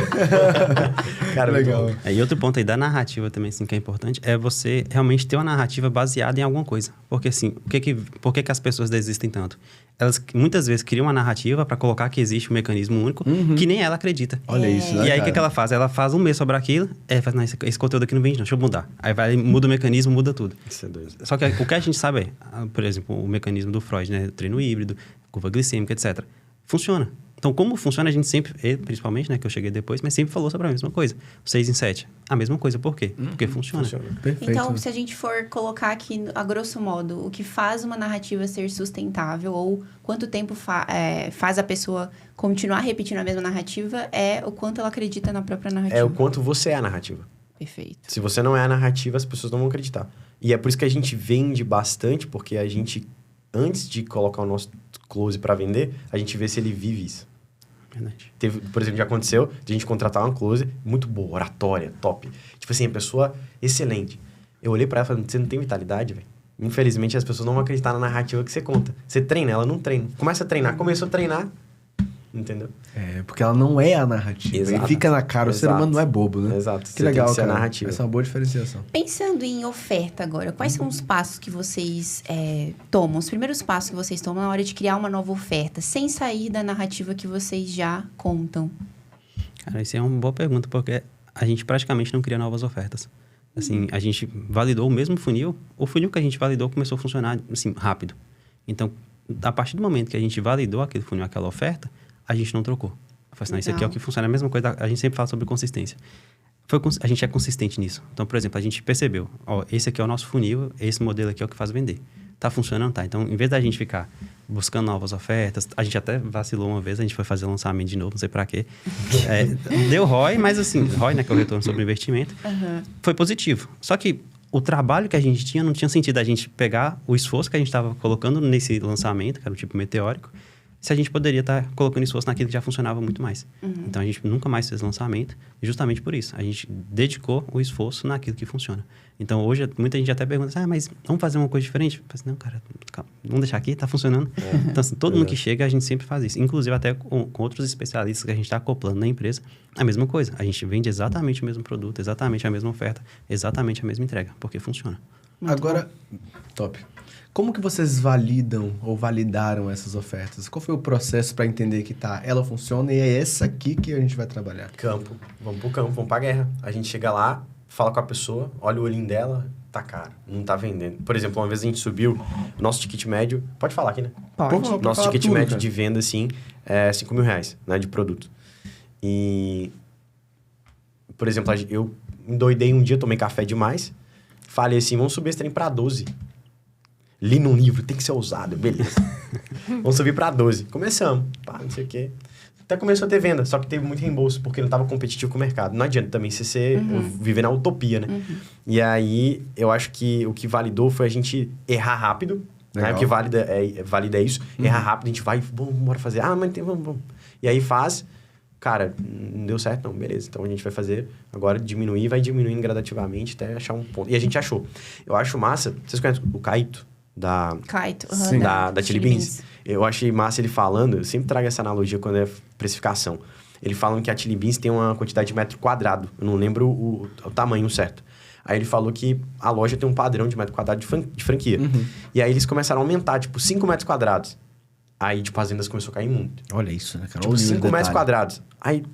Cara, legal. muito bom. E outro ponto aí da narrativa também, assim, que é importante, é você realmente ter uma narrativa baseada em alguma coisa. Porque, assim, por que as pessoas desistem tanto? Elas muitas vezes criam uma narrativa para colocar que existe um mecanismo único que nem ela acredita. Olha isso, né, E aí, o cara? que ela faz? Ela faz um mês sobre aquilo, faz, não, esse conteúdo aqui não vende, não, deixa eu mudar. Aí vai, muda o mecanismo, muda tudo. Isso é doido. Só que o que a gente sabe é, por exemplo, o mecanismo do Freud, né? Treino híbrido, curva glicêmica, etc. Funciona. Então, como funciona, a gente sempre, ele, principalmente, né, que eu cheguei depois, mas sempre falou sobre a mesma coisa. 6 em 7. A mesma coisa. Por quê? Porque funciona. Perfeito. Então, se a gente for colocar aqui, a grosso modo, o que faz uma narrativa ser sustentável ou quanto tempo faz a pessoa continuar repetindo a mesma narrativa é o quanto ela acredita na própria narrativa. É o quanto você é a narrativa. Perfeito. Se você não é a narrativa, as pessoas não vão acreditar. E é por isso que a gente vende bastante, porque a gente, antes de colocar o nosso close para vender, a gente vê se ele vive isso. Verdade. Teve, por exemplo, já aconteceu de a gente contratar uma close muito boa, oratória, top. Tipo assim, a pessoa excelente. Eu olhei pra ela e falei, você não tem vitalidade, velho? Infelizmente, as pessoas não vão acreditar na narrativa que você conta. Você treina, ela não treina. Começa a treinar, começou a treinar, entendeu? É, porque ela não é a narrativa. Exato. E fica na cara, o ser Exato. humano não é bobo, né? Exato. Que Você legal, tem que ser a cara. narrativa. Essa é uma boa diferenciação. Pensando em oferta agora, quais são os passos que vocês tomam? Os primeiros passos que vocês tomam na hora de criar uma nova oferta, sem sair da narrativa que vocês já contam? Cara, isso é uma boa pergunta, porque a gente praticamente não cria novas ofertas. Assim, a gente validou o mesmo funil. O funil que a gente validou começou a funcionar, assim, rápido. Então, a partir do momento que a gente validou aquele funil, aquela oferta, a gente não trocou. Eu falei assim, não, isso aqui é o que funciona. A mesma coisa, a gente sempre fala sobre consistência. A gente é consistente nisso. Então, por exemplo, a gente percebeu, ó, esse aqui é o nosso funil, esse modelo aqui é o que faz vender. Tá funcionando? Tá. Então, em vez da gente ficar buscando novas ofertas, a gente até vacilou uma vez, a gente foi fazer lançamento de novo, não sei pra quê. Deu ROI, mas assim, ROI, né, que é o retorno sobre o investimento, foi positivo. Só que o trabalho que a gente tinha, não tinha sentido a gente pegar o esforço que a gente estava colocando nesse lançamento, que era o tipo meteórico, se a gente poderia estar colocando esforço naquilo que já funcionava muito mais. Então, a gente nunca mais fez lançamento, justamente por isso. A gente dedicou o esforço naquilo que funciona. Então, hoje, muita gente até pergunta, mas vamos fazer uma coisa diferente? Eu falo assim, não, cara, calma, vamos deixar aqui, tá funcionando. Então, assim, todo mundo que chega, a gente sempre faz isso. Inclusive, até com outros especialistas que a gente está acoplando na empresa, a mesma coisa. A gente vende exatamente o mesmo produto, exatamente a mesma oferta, exatamente a mesma entrega, porque funciona. Agora, top. Como que vocês validam ou validaram essas ofertas? Qual foi o processo para entender que ela funciona e é essa aqui que a gente vai trabalhar? Campo. Vamos pro campo, vamos pra guerra. A gente chega lá, fala com a pessoa, olha o olhinho dela, tá caro, não tá vendendo. Por exemplo, uma vez a gente subiu, nosso ticket médio... Pode falar aqui, né? Pode. Nosso ticket médio de venda, assim, é R$5.000, né, de produto. E, por exemplo, eu endoidei um dia, tomei café demais, falei assim, vamos subir esse trem pra 12. Li num livro, tem que ser ousado, beleza. Vamos subir pra 12. Começamos, pá, não sei o quê. Até começou a ter venda, só que teve muito reembolso, porque não estava competitivo com o mercado. Não adianta também você viver na utopia, né? E aí, eu acho que o que validou foi a gente errar rápido. Né? O que valida é isso. Errar rápido, a gente vai, bora fazer. Ah, mas vamos. E aí faz, Cara, não deu certo não, beleza. Então a gente vai fazer agora diminuir, vai diminuindo gradativamente até achar um ponto. E a gente achou. Eu acho massa, vocês conhecem o Caíto? Kaito, Sim. Da Chili Beans. Eu achei massa ele falando, eu sempre trago essa analogia quando é precificação. Ele falando que a Chili Beans tem uma quantidade de metro quadrado. Eu não lembro o tamanho certo. Aí ele falou que a loja tem um padrão de metro quadrado de franquia. E aí eles começaram a aumentar, tipo, 5 metros quadrados. Aí, tipo, as vendas começaram a cair muito. Olha isso, né, cara? Tipo, Olha o nível 5 de metros detalhe. quadrados. Aí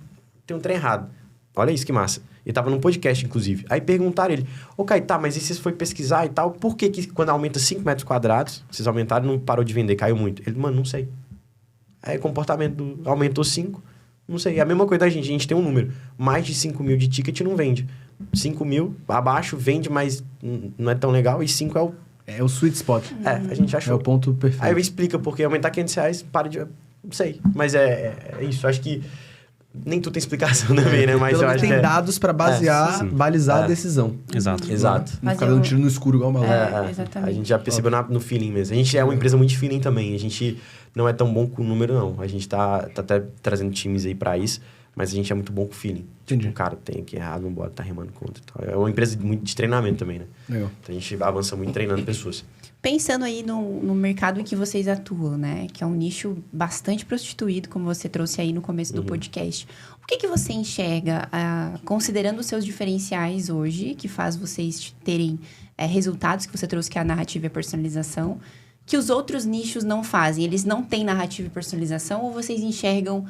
tem um trem errado. Olha isso que massa. Ele tava num podcast, inclusive. Aí perguntaram ele, ô Caio, tá, mas e vocês foi pesquisar e tal? Por que quando aumenta 5 metros quadrados, vocês aumentaram e não parou de vender, caiu muito? Ele, mano, não sei. Aí o comportamento aumentou 5, não sei. É a mesma coisa da gente, a gente tem um número. Mais de 5 mil de ticket não vende. 5 mil abaixo vende, mas não é tão legal. E 5 é o... É o sweet spot. a gente achou. É o ponto perfeito. Aí eu explico, porque aumentar 500 reais, para de... Não sei. Mas é isso. Acho que nem tudo tem explicação também, né? Mas Pelo eu menos acho tem que dados pra basear, balizar a decisão. Exato. Exato. Não Mas ficar dando tiro no escuro igual uma maluco. Exatamente. A gente já percebeu no feeling mesmo. A gente é uma empresa muito de feeling também. A gente não é tão bom com o número, não. A gente tá até trazendo times aí pra isso, mas a gente é muito bom com feeling. Entendi. Tipo, o cara tem que errar, não bota, tá remando contra e tal. É uma empresa muito de treinamento também, né? Legal. Então a gente avança muito treinando pessoas. Pensando aí no mercado em que vocês atuam, né? Que é um nicho bastante prostituído, como você trouxe aí no começo do podcast. O que você enxerga, considerando os seus diferenciais hoje, que faz vocês terem resultados que você trouxe, que é a narrativa e a personalização, que os outros nichos não fazem? Eles não têm narrativa e personalização, ou vocês enxergam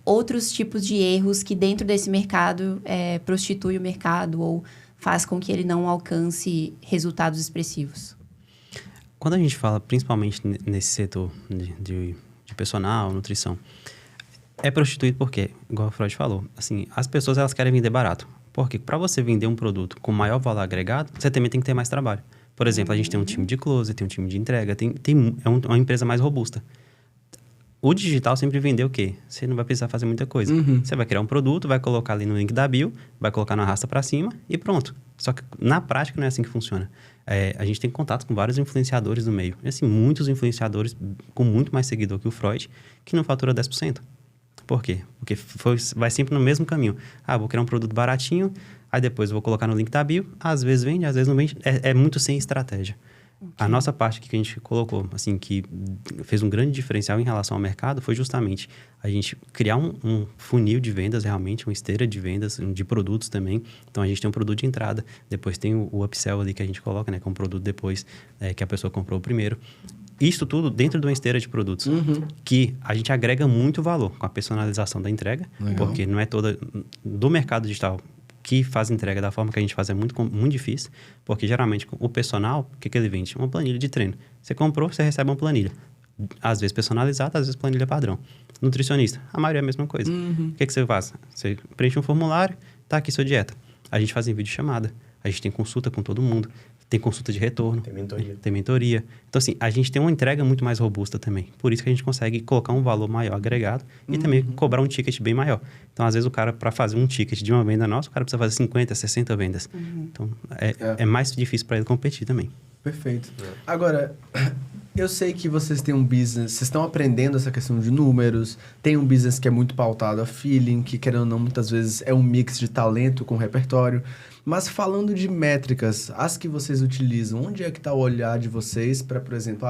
outros tipos de erros que dentro desse mercado prostitui o mercado ou faz com que ele não alcance resultados expressivos? Quando a gente fala, principalmente nesse setor de personal, nutrição, é prostituído porque, igual o Freud falou, assim, as pessoas elas querem vender barato. Porque para você vender um produto com maior valor agregado, você também tem que ter mais trabalho. Por exemplo, a gente tem um time de close, tem um time de entrega, é uma empresa mais robusta. O digital sempre vendeu o quê? Você não vai precisar fazer muita coisa. Você vai criar um produto, vai colocar ali no link da bio, vai colocar na arrasta para cima e pronto. Só que na prática não é assim que funciona. A gente tem contato com vários influenciadores no meio. E assim, muitos influenciadores com muito mais seguidor que o Freud, que não fatura 10%. Por quê? Porque vai sempre no mesmo caminho. Vou criar um produto baratinho, aí depois vou colocar no link da bio, às vezes vende, às vezes não vende. É muito sem estratégia. Okay. A nossa parte que a gente colocou, assim, que fez um grande diferencial em relação ao mercado, foi justamente a gente criar um funil de vendas, realmente, uma esteira de vendas, de produtos também. Então, a gente tem um produto de entrada, depois tem o upsell ali que a gente coloca, né? Que é um produto depois que a pessoa comprou o primeiro. Isso tudo dentro de uma esteira de produtos, que a gente agrega muito valor com a personalização da entrega, porque não é toda do mercado digital que faz entrega da forma que a gente faz é muito difícil, porque geralmente o personal, o que ele vende? Uma planilha de treino. Você comprou, você recebe uma planilha. Às vezes personalizada, às vezes planilha padrão. Nutricionista, a maioria é a mesma coisa. O que você faz? Você preenche um formulário, tá aqui sua dieta. A gente faz em videochamada, a gente tem consulta com todo mundo, tem consulta de retorno. Tem mentoria. Então, assim, a gente tem uma entrega muito mais robusta também. Por isso que a gente consegue colocar um valor maior agregado e também cobrar um ticket bem maior. Então, às vezes, o cara, para fazer um ticket de uma venda nossa, o cara precisa fazer 50, 60 vendas. Então, é mais difícil para ele competir também. Perfeito. Agora, eu sei que vocês têm um business, vocês estão aprendendo essa questão de números, tem um business que é muito pautado a feeling, que, querendo ou não, muitas vezes é um mix de talento com repertório. Mas falando de métricas, as que vocês utilizam, onde é que está o olhar de vocês para, por exemplo,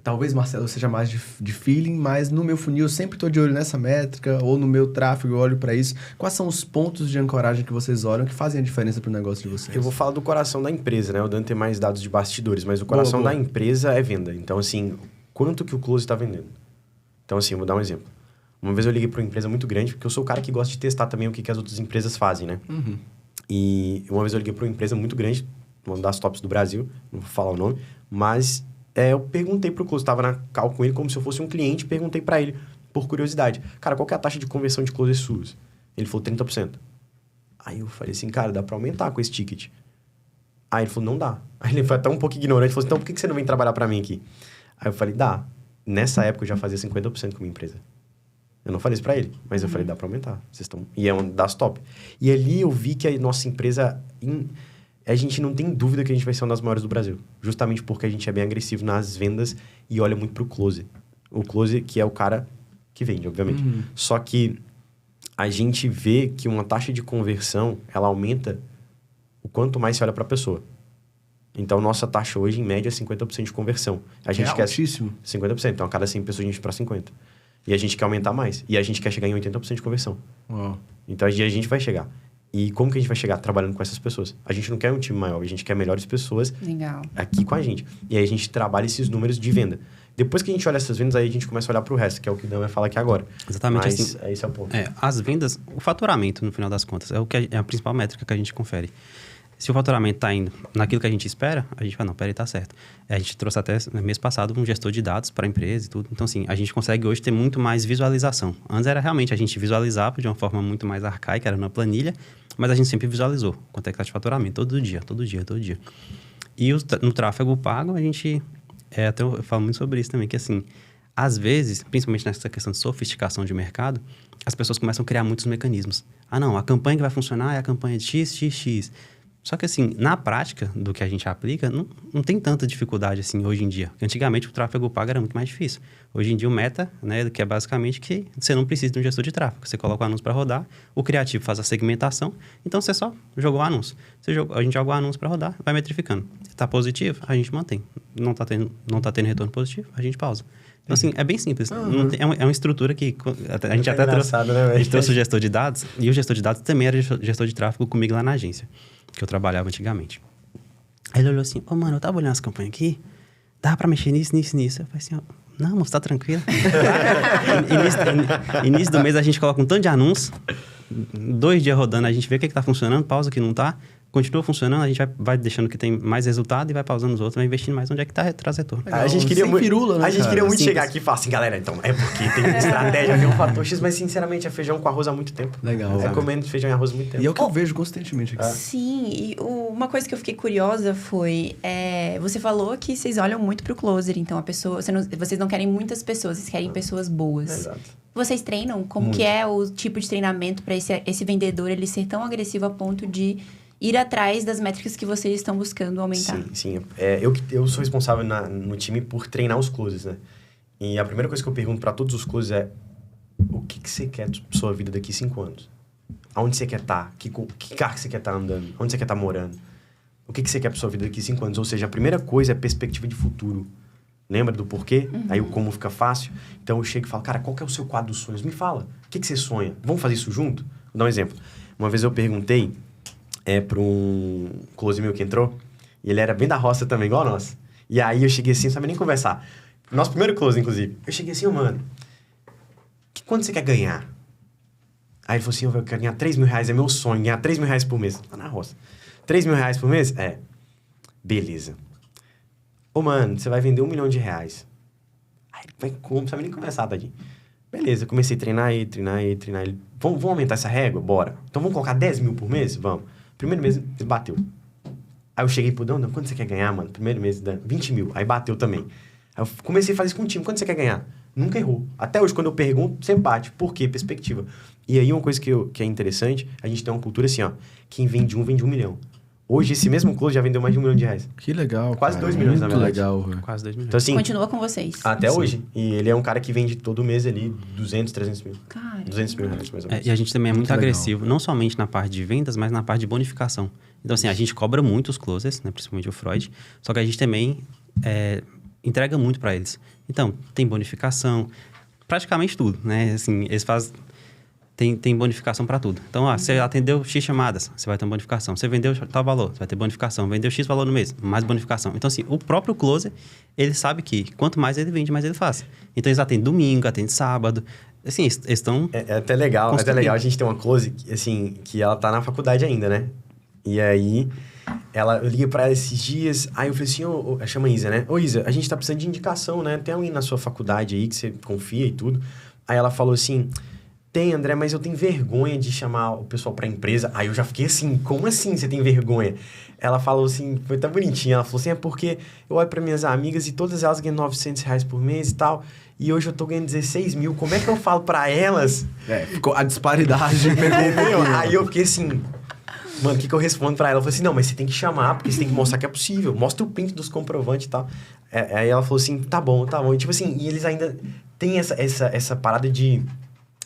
talvez Marcelo seja mais de feeling, mas no meu funil eu sempre estou de olho nessa métrica, ou no meu tráfego eu olho para isso. Quais são os pontos de ancoragem que vocês olham que fazem a diferença para o negócio de vocês? Eu vou falar do coração da empresa, né? O Dan tem mais dados de bastidores, mas o coração da empresa é venda. Então, assim, quanto que o close está vendendo? Então, assim, eu vou dar um exemplo. Uma vez eu liguei para uma empresa muito grande, porque eu sou o cara que gosta de testar também o que as outras empresas fazem, né? E uma vez eu liguei para uma empresa muito grande, uma das tops do Brasil, não vou falar o nome, mas eu perguntei pro close, estava na call com ele como se eu fosse um cliente, perguntei para ele, por curiosidade, cara, qual que é a taxa de conversão de close suas? Ele falou 30%. Aí eu falei assim, cara, dá para aumentar com esse ticket. Aí ele falou, não dá. Aí ele foi até um pouco ignorante, ele falou assim, então por que você não vem trabalhar para mim aqui? Aí eu falei, dá. Nessa época eu já fazia 50% com a minha empresa. Eu não falei isso pra ele, mas eu falei, dá pra aumentar. Vocês estão... E é uma das top. E ali eu vi que a nossa empresa... A gente não tem dúvida que a gente vai ser uma das maiores do Brasil. Justamente porque a gente é bem agressivo nas vendas e olha muito pro close. O close que é o cara que vende, obviamente. Só que a gente vê que uma taxa de conversão, ela aumenta o quanto mais você olha para a pessoa. Então, nossa taxa hoje, em média, é 50% de conversão. A gente quer altíssimo. 50%. Então, a cada 100 pessoas, a gente para 50. E a gente quer aumentar mais. E a gente quer chegar em 80% de conversão. Uau. Então, a gente vai chegar. E como que a gente vai chegar? Trabalhando com essas pessoas. A gente não quer um time maior, a gente quer melhores pessoas Legal. aqui com a gente. E aí, a gente trabalha esses números de venda. Depois que a gente olha essas vendas, aí a gente começa a olhar para o resto, que é o que o Dan vai falar aqui agora. Exatamente Mas, assim. esse é o ponto. As vendas, o faturamento, no final das contas, é o que é a principal métrica que a gente confere. Se o faturamento está indo naquilo que a gente espera, a gente fala, não, peraí, tá certo. A gente trouxe até no mês passado um gestor de dados para a empresa e tudo. Então, assim, a gente consegue hoje ter muito mais visualização. Antes era realmente a gente visualizava de uma forma muito mais arcaica, era na planilha, mas a gente sempre visualizou quanto é que está de faturamento, todo dia. E no tráfego pago, a gente... até eu falo muito sobre isso também, que assim, às vezes, principalmente nessa questão de sofisticação de mercado, as pessoas começam a criar muitos mecanismos. Ah, não, a campanha que vai funcionar é a campanha de X. Só que assim, na prática do que a gente aplica, não tem tanta dificuldade assim hoje em dia. Porque antigamente o tráfego pago era muito mais difícil. Hoje em dia o meta, né, que é basicamente que você não precisa de um gestor de tráfego. Você coloca o anúncio para rodar, o criativo faz a segmentação, então você só jogou o anúncio. A gente joga o anúncio para rodar, vai metrificando. Está positivo, a gente mantém. Não está tendo retorno positivo, a gente pausa. Então, assim, é bem simples. Não tem, é uma estrutura que a gente até trouxe, né, a gente trouxe o gestor de dados, e o gestor de dados também era gestor de tráfego comigo lá na agência, que eu trabalhava antigamente. Aí ele olhou assim, mano, eu tava olhando as campanhas aqui, dava pra mexer nisso. Eu falei assim, não, moço, tá tranquilo. Início do mês a gente coloca um tanto de anúncio, 2 dias rodando, a gente vê o que tá funcionando, pausa o que não tá, continua funcionando, a gente vai deixando que tem mais resultado e vai pausando os outros, vai investindo mais onde é que traz retorno. A gente queria muito, firula, né, a gente queria muito Simples. chegar aqui e falar assim, galera, então é porque tem estratégia, tem um fator X, mas sinceramente é feijão com arroz há muito tempo. Legal. É comendo feijão e arroz há muito tempo. E é o que eu vejo constantemente aqui. Sim, e uma coisa que eu fiquei curiosa foi... você falou que vocês olham muito pro closer, então a pessoa... Vocês não querem muitas pessoas, vocês querem pessoas boas. Exato. Vocês treinam? Como Muito. que é o tipo de treinamento para esse vendedor ele ser tão agressivo a ponto de ir atrás das métricas que vocês estão buscando aumentar? Sim. Eu sou responsável no time por treinar os closes, né? E a primeira coisa que eu pergunto para todos os closes é: o que você quer da sua vida daqui 5 anos? Aonde você quer estar? Que carro que você quer estar andando? Onde você quer estar morando? O que você quer para sua vida daqui 5 anos? Ou seja, a primeira coisa é perspectiva de futuro. Lembra do porquê? Aí o como fica fácil. Então eu chego e falo, cara, qual que é o seu quadro dos sonhos? Me fala. O que você sonha? Vamos fazer isso junto? Vou dar um exemplo. Uma vez eu perguntei para um close meu que entrou, e ele era bem da roça também, igual a nós. E aí eu cheguei assim, não sabia nem conversar. Nosso primeiro close, inclusive. Eu cheguei assim, mano, quanto você quer ganhar? Aí ele falou assim, eu quero ganhar 3 mil reais, é meu sonho, ganhar 3 mil reais por mês. Tá na roça. 3 mil reais por mês? É. Beleza. Mano, você vai vender R$1 milhão. Aí vai como? Não sabe nem conversar, tadinho. Beleza, eu comecei a treinar ele. Vamos aumentar essa régua? Bora. Então vamos colocar 10 mil por mês? Vamos. Primeiro mês, ele bateu. Aí eu cheguei pro Dan, quanto você quer ganhar, mano? Primeiro mês, Dan, 20 mil. Aí bateu também. Aí eu comecei a fazer isso com o time. Quanto você quer ganhar? Nunca errou. Até hoje, quando eu pergunto, sempre bate. Por quê? Perspectiva. E aí, uma coisa que é interessante, a gente tem uma cultura assim, ó. Quem vende R$1 milhão. Hoje, esse mesmo close já vendeu mais de R$1 milhão. Que legal, Quase cara. 2 milhões, na Muito verdade. legal, velho. Quase 2 milhões. Então, assim, Continua com vocês. até Sim. hoje. E ele é um cara que vende todo mês ali 200, 300 mil. Cara. 200 mil reais, mais ou menos. E a gente também é muito Muito legal. agressivo, não somente na parte de vendas, mas na parte de bonificação. Então, assim, a gente cobra muito os closers, né, principalmente o Freud, só que a gente também entrega muito para eles. Então, tem bonificação, praticamente tudo, né? Assim, eles fazem... Tem bonificação para tudo. Então, você atendeu X chamadas, você vai ter uma bonificação. Você vendeu tal valor, você vai ter bonificação. Vendeu X valor no mês, mais bonificação. Então, assim, o próprio closer, ele sabe que quanto mais ele vende, mais ele faz. Então, eles atendem domingo, atendem sábado. Assim, eles estão... É até legal a gente ter uma close, assim, que ela tá na faculdade ainda, né? E aí, eu liguei pra ela esses dias, aí eu falei assim, chama Isa, né? Isa, a gente tá precisando de indicação, né? Tem alguém na sua faculdade aí que você confia e tudo. Aí ela falou assim... Tem, André, mas eu tenho vergonha de chamar o pessoal pra empresa. Aí eu já fiquei assim, como assim você tem vergonha? Ela falou assim, foi tão bonitinha. Ela falou assim, é porque eu olho pra minhas amigas e todas elas ganham R$900 por mês e tal. E hoje eu tô ganhando 16 mil. Como é que eu falo pra elas? Ficou a disparidade pegou um pouquinho. Aí eu fiquei assim... Mano, o que eu respondo pra ela? Eu falei assim, não, mas você tem que chamar, porque você tem que mostrar que é possível. Mostra o print dos comprovantes e tal. Aí ela falou assim, tá bom. E tipo assim, e eles ainda têm essa parada de...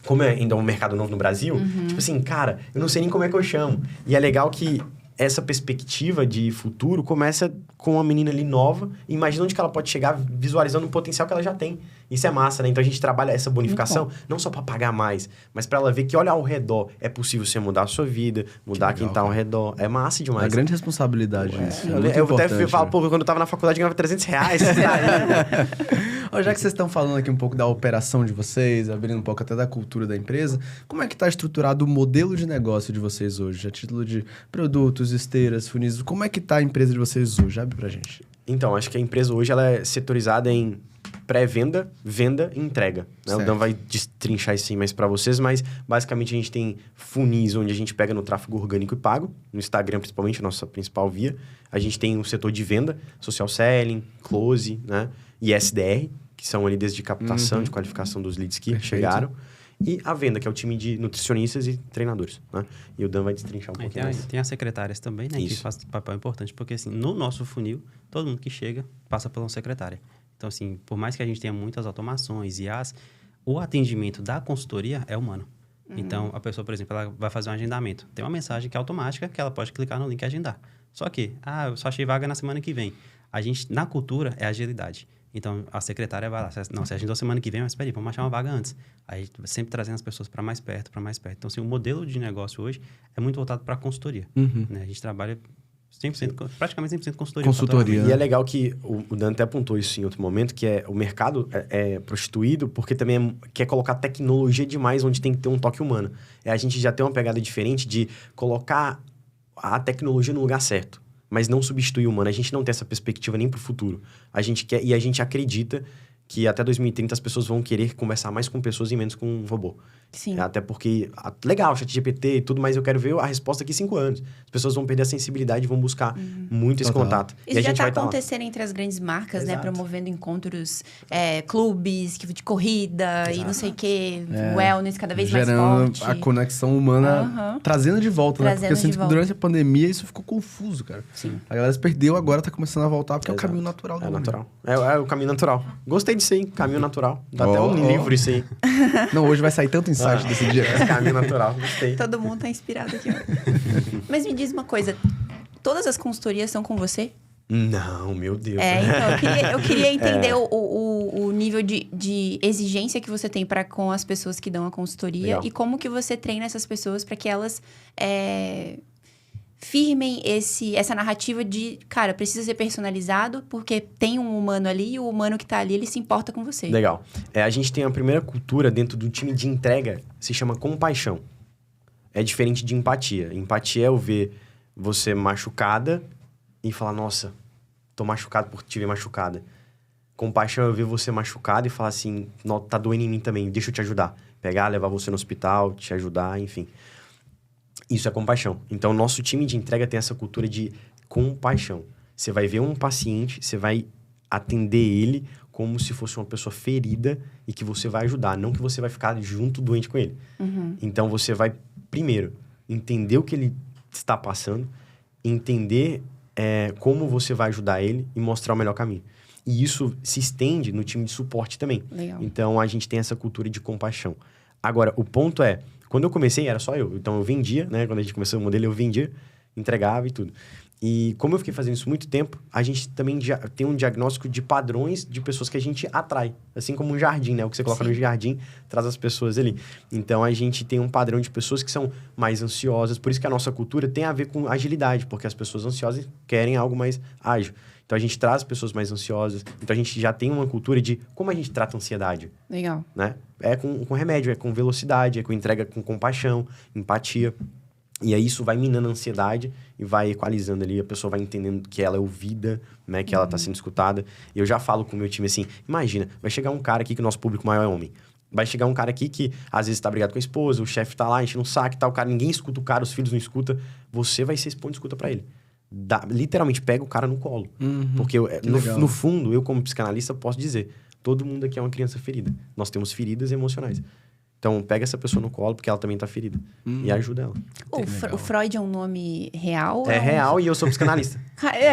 como é ainda um mercado novo no Brasil, tipo assim, cara, eu não sei nem como é que eu chamo. E é legal que essa perspectiva de futuro começa com uma menina ali nova, e imagina onde que ela pode chegar visualizando o potencial que ela já tem. Isso é massa, né? Então a gente trabalha essa bonificação não só para pagar mais, mas para ela ver que, olha, ao redor é possível você mudar a sua vida, mudar quem tá ao redor. É massa demais. É uma grande responsabilidade isso. Eu até falo, pô, quando eu tava na faculdade ganhava R$300. Ó, já que vocês estão falando aqui um pouco da operação de vocês, abrindo um pouco até da cultura da empresa, como é que está estruturado o modelo de negócio de vocês hoje? A título de produtos, esteiras, funis, como é que está a empresa de vocês hoje? Abre pra gente. Então, acho que a empresa hoje ela é setorizada em pré-venda, venda e entrega. Né? O Dan vai destrinchar isso sim mais para vocês, mas basicamente a gente tem funis onde a gente pega no tráfego orgânico e pago, no Instagram principalmente, nossa principal via. A gente tem o setor de venda, social selling, close, né? E SDR, que são ali desde captação, de qualificação dos leads que chegaram. E a venda, que é o time de nutricionistas e treinadores, né? E o Dan vai destrinchar um pouquinho mais. Tem as secretárias também, né? Isso. Que faz papel importante, porque assim, no nosso funil, todo mundo que chega passa por uma secretária. Então, assim, por mais que a gente tenha muitas automações, IAs, o atendimento da consultoria é humano. Então, a pessoa, por exemplo, ela vai fazer um agendamento. Tem uma mensagem que é automática, que ela pode clicar no link e agendar. Só que, eu só achei vaga na semana que vem. A gente, na cultura, é agilidade. Então, a secretária vai lá. Não, você agendou semana que vem, mas espera aí, vamos achar uma vaga antes. Aí, sempre trazendo as pessoas para mais perto, para mais perto. Então, assim, o modelo de negócio hoje é muito voltado para a consultoria. Né? A gente trabalha 100%, praticamente 100% consultoria. E é legal que o Dan até apontou isso em outro momento, que o mercado é prostituído porque também quer colocar tecnologia demais onde tem que ter um toque humano. A gente já tem uma pegada diferente de colocar a tecnologia no lugar certo, mas não substituir o humano. A gente não tem essa perspectiva nem para o futuro. A gente quer, e a gente acredita que até 2030 as pessoas vão querer conversar mais com pessoas e menos com um robô. Sim. Até porque, legal, ChatGPT e tudo, mas eu quero ver a resposta daqui 5 anos. As pessoas vão perder a sensibilidade e vão buscar muito esse contato. Isso e a já gente está vai acontecendo entre as grandes marcas, né? Exato. Promovendo encontros, clubes de corrida e não sei o quê, wellness cada vez mais gerando forte. a conexão humana, trazendo de volta, né? Porque eu sinto que durante a pandemia isso ficou confuso, cara. Sim. A galera se perdeu, agora tá começando a voltar, porque é o caminho natural do É homem. natural. É o caminho natural. Gostei disso aí, caminho natural. Dá até um livro isso aí. Não, hoje vai sair tanto insight desse dia. Caminho natural, gostei. Todo mundo tá inspirado aqui. Mas me diz uma coisa, todas as consultorias são com você? Não, meu Deus. Então, eu queria entender o nível de exigência que você tem para com as pessoas que dão a consultoria. Legal. E como que você treina essas pessoas para que elas firmem essa narrativa de, cara, precisa ser personalizado porque tem um humano ali e o humano que tá ali, ele se importa com você. Legal. A gente tem a primeira cultura dentro do time de entrega, se chama compaixão. É diferente de empatia. Empatia é eu ver você machucada e falar, nossa, tô machucado por te ver machucada. Compaixão é eu ver você machucada e falar assim, tá doendo em mim também, deixa eu te ajudar. Pegar, levar você no hospital, te ajudar, enfim. Isso é compaixão. Então, o nosso time de entrega tem essa cultura de compaixão. Você vai ver um paciente, você vai atender ele como se fosse uma pessoa ferida e que você vai ajudar, não que você vai ficar junto doente com ele. Então, você vai, primeiro, entender o que ele está passando, entender como você vai ajudar ele e mostrar o melhor caminho. E isso se estende no time de suporte também. Legal. Então, a gente tem essa cultura de compaixão. Agora, o ponto é, quando eu comecei, era só eu. Então, eu vendia, né? Quando a gente começou o modelo, eu vendia, entregava e tudo. E como eu fiquei fazendo isso muito tempo, a gente também já tem um diagnóstico de padrões de pessoas que a gente atrai. Assim como um jardim, né? O que você coloca no jardim, traz as pessoas ali. Então, a gente tem um padrão de pessoas que são mais ansiosas. Por isso que a nossa cultura tem a ver com agilidade, porque as pessoas ansiosas querem algo mais ágil. Então, a gente traz pessoas mais ansiosas. Então, a gente já tem uma cultura de como a gente trata a ansiedade. Legal. Né? É com remédio, é com velocidade, é com entrega com compaixão, empatia. E aí isso vai minando a ansiedade e vai equalizando ali, a pessoa vai entendendo que ela é ouvida, né? Que ela está sendo escutada. E eu já falo com o meu time assim, imagina, vai chegar um cara aqui que o nosso público maior é homem. Vai chegar um cara aqui que às vezes tá brigado com a esposa, o chefe tá lá enchendo um saco e tal, o cara, ninguém escuta o cara, os filhos não escutam. Você vai ser esse ponto de escuta para ele. Literalmente, pega o cara no colo. Porque no fundo, eu como psicanalista posso dizer, todo mundo aqui é uma criança ferida. Nós temos feridas emocionais. Então, pega essa pessoa no colo, porque ela também tá ferida. E ajuda ela. O Freud é um nome real? É real e eu sou psicanalista.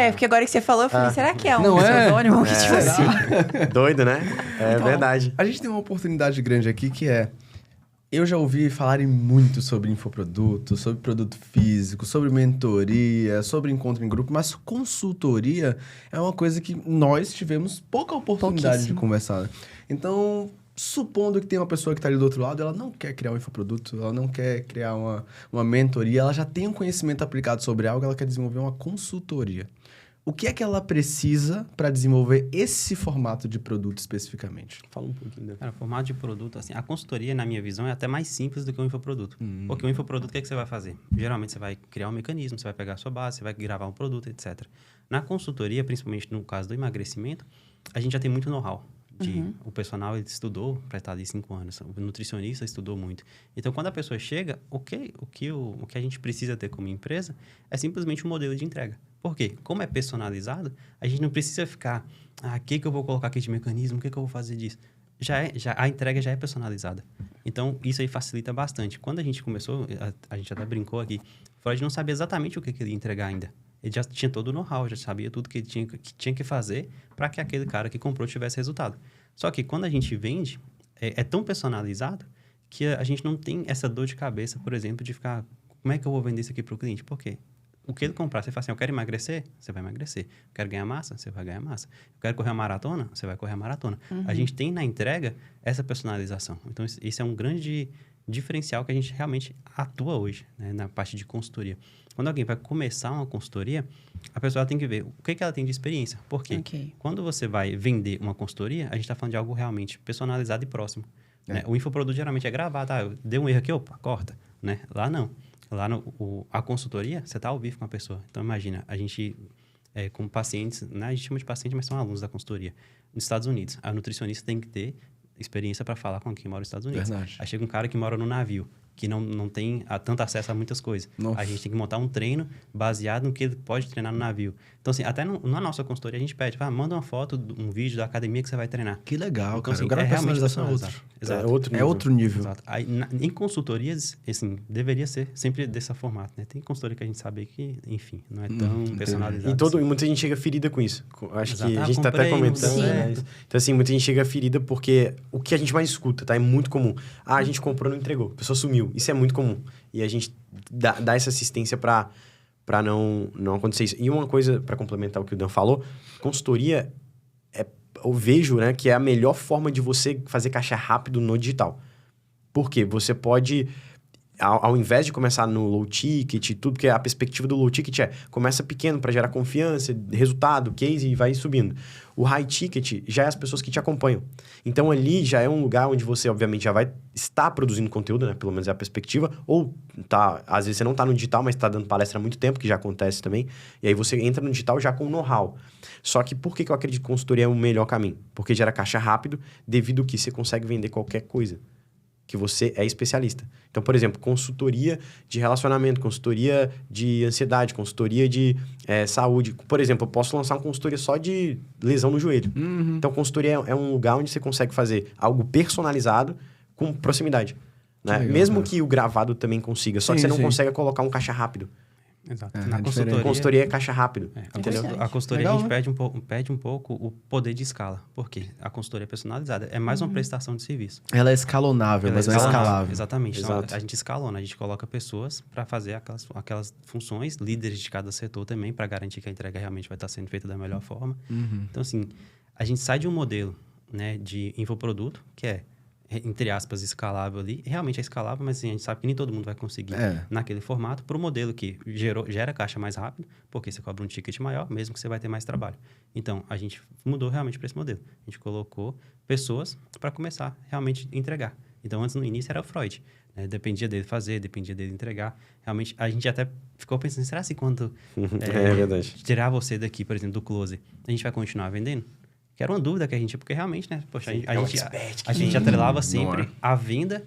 Porque agora que você falou, eu falei, será que é um Não é? pseudônimo? Tipo assim. Doido, né? É Então, verdade. A gente tem uma oportunidade grande aqui que é Eu já ouvi falarem muito sobre infoproduto, sobre produto físico, sobre mentoria, sobre encontro em grupo, mas consultoria é uma coisa que nós tivemos pouca oportunidade de conversar. Né? Então, supondo que tem uma pessoa que está ali do outro lado, ela não quer criar um infoproduto, ela não quer criar uma mentoria, ela já tem um conhecimento aplicado sobre algo, ela quer desenvolver uma consultoria. O que é que ela precisa para desenvolver esse formato de produto especificamente? Fala um pouquinho. Né? Cara, formato de produto, assim, a consultoria, na minha visão, é até mais simples do que o infoproduto. Porque o infoproduto, o que é que você vai fazer? Geralmente, você vai criar um mecanismo, você vai pegar a sua base, você vai gravar um produto, etc. Na consultoria, principalmente no caso do emagrecimento, a gente já tem muito know-how. O personal ele estudou para estar ali 5 anos, o nutricionista estudou muito. Então, quando a pessoa chega, o que a gente precisa ter como empresa é simplesmente um modelo de entrega. Por quê? Como é personalizado, a gente não precisa ficar, o que eu vou colocar aqui de mecanismo, o que eu vou fazer disso? A entrega já é personalizada. Então, isso aí facilita bastante. Quando a gente começou, a gente até brincou aqui, o Freud não sabia exatamente o que ele ia entregar ainda. Ele já tinha todo o know-how, já sabia tudo que ele tinha que fazer para que aquele cara que comprou tivesse resultado. Só que quando a gente vende, é tão personalizado que a gente não tem essa dor de cabeça, por exemplo, de ficar, como é que eu vou vender isso aqui para o cliente? Por quê? O que ele comprar, você fala assim, eu quero emagrecer, você vai emagrecer. Eu quero ganhar massa, você vai ganhar massa. Eu quero correr a maratona, você vai correr a maratona. A gente tem na entrega essa personalização. Então, isso é um grande diferencial que a gente realmente atua hoje, né, na parte de consultoria. Quando alguém vai começar uma consultoria, a pessoa tem que ver o que ela tem de experiência. Por quê? Quando você vai vender uma consultoria, a gente está falando de algo realmente personalizado e próximo. Né? O infoproduto geralmente é gravado. Eu dei um erro aqui, opa, corta. Né? Lá não. Lá a consultoria, você está ao vivo com a pessoa. Então, imagina, a gente, com pacientes, né? A gente chama de paciente, mas são alunos da consultoria. Nos Estados Unidos, a nutricionista tem que ter experiência para falar com quem mora nos Estados Unidos. Verdade. Aí chega um cara que mora no navio, que não tem tanto acesso a muitas coisas. Nossa. A gente tem que montar um treino baseado no que ele pode treinar no navio. Então, assim, até na nossa consultoria, a gente pede, manda uma foto, um vídeo da academia que você vai treinar. Que legal, então, cara. Assim, Agora a personalização é outra. Exato. É outro nível. Exato. Aí, em consultorias, assim, deveria ser sempre desse formato, né? Tem consultoria que a gente sabe que, enfim, não é tão personalizado. E muita gente chega ferida com isso. Acho Exato. que a gente tá até comentando. Sim. Então, assim, muita gente chega ferida porque o que a gente mais escuta, tá? É muito comum. A gente comprou, não entregou. A pessoa sumiu. Isso é muito comum. E a gente dá essa assistência para não acontecer isso. E uma coisa, para complementar o que o Dan falou, consultoria, eu vejo, né, que é a melhor forma de você fazer caixa rápido no digital. Por quê? Você pode, ao invés de começar no low ticket e tudo, porque a perspectiva do low ticket começa pequeno para gerar confiança, resultado, case e vai subindo. O high ticket já é as pessoas que te acompanham. Então, ali já é um lugar onde você, obviamente, já vai estar produzindo conteúdo, né? Pelo menos é a perspectiva. Ou, às vezes você não está no digital, mas está dando palestra há muito tempo, que já acontece também. E aí você entra no digital já com know-how. Só que por que eu acredito que consultoria é o melhor caminho? Porque gera caixa rápido, devido que você consegue vender qualquer coisa. Que você é especialista. Então, por exemplo, consultoria de relacionamento, consultoria de ansiedade, consultoria de saúde. Por exemplo, eu posso lançar uma consultoria só de lesão no joelho. Então, consultoria é um lugar onde você consegue fazer algo personalizado com proximidade. Né? Legal, mesmo cara. que o gravado também consiga, só que você não consegue colocar um caixa rápido. Exato. É, Na é consultoria... Consultoria é caixa rápido. Entendeu? A consultoria Legal, a gente né? pede um pouco o poder de escala. Por quê? A consultoria é personalizada. É mais uma prestação de serviço. Ela é escalonável, Ela mas não é escalável. Exatamente. Então, Exato. a gente escalona, a gente coloca pessoas para fazer aquelas funções, líderes de cada setor também, para garantir que a entrega realmente vai estar sendo feita da melhor forma. Então, assim, a gente sai de um modelo, né, de infoproduto, que é, entre aspas, escalável ali. Realmente é escalável, mas assim, a gente sabe que nem todo mundo vai conseguir naquele formato, para o modelo que gera caixa mais rápido, porque você cobra um ticket maior, mesmo que você vai ter mais trabalho. Então, a gente mudou realmente para esse modelo. A gente colocou pessoas para começar realmente a entregar. Então, antes, no início, era o Freud. Né? Dependia dele fazer, dependia dele entregar. Realmente, a gente até ficou pensando, será que quando É verdade. tirar você daqui, por exemplo, do close, a gente vai continuar vendendo? Que era uma dúvida que a gente... Porque realmente, né? Poxa, a gente atrelava sempre a venda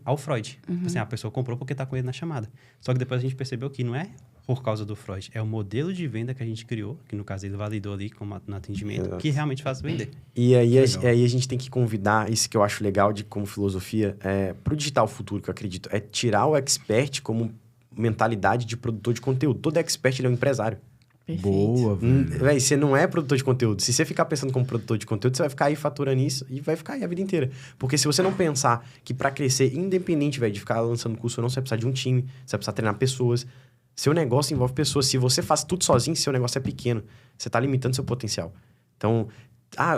ao Freud. Assim, a pessoa comprou porque está com ele na chamada. Só que depois a gente percebeu que não é por causa do Freud. É o modelo de venda que a gente criou, que no caso ele validou ali no atendimento, Exato. que realmente faz vender. E aí a gente tem que convidar, isso que eu acho legal de como filosofia, para o digital futuro, que eu acredito, é tirar o expert como mentalidade de produtor de conteúdo. Todo expert ele é um empresário. Perfeito. Boa, velho. Véi, você não é produtor de conteúdo. Se você ficar pensando como produtor de conteúdo, você vai ficar aí faturando isso e vai ficar aí a vida inteira. Porque se você não pensar que pra crescer, independente, velho, de ficar lançando curso ou não, você vai precisar de um time, você vai precisar treinar pessoas. Seu negócio envolve pessoas. Se você faz tudo sozinho, seu negócio é pequeno. Você tá limitando seu potencial. Então,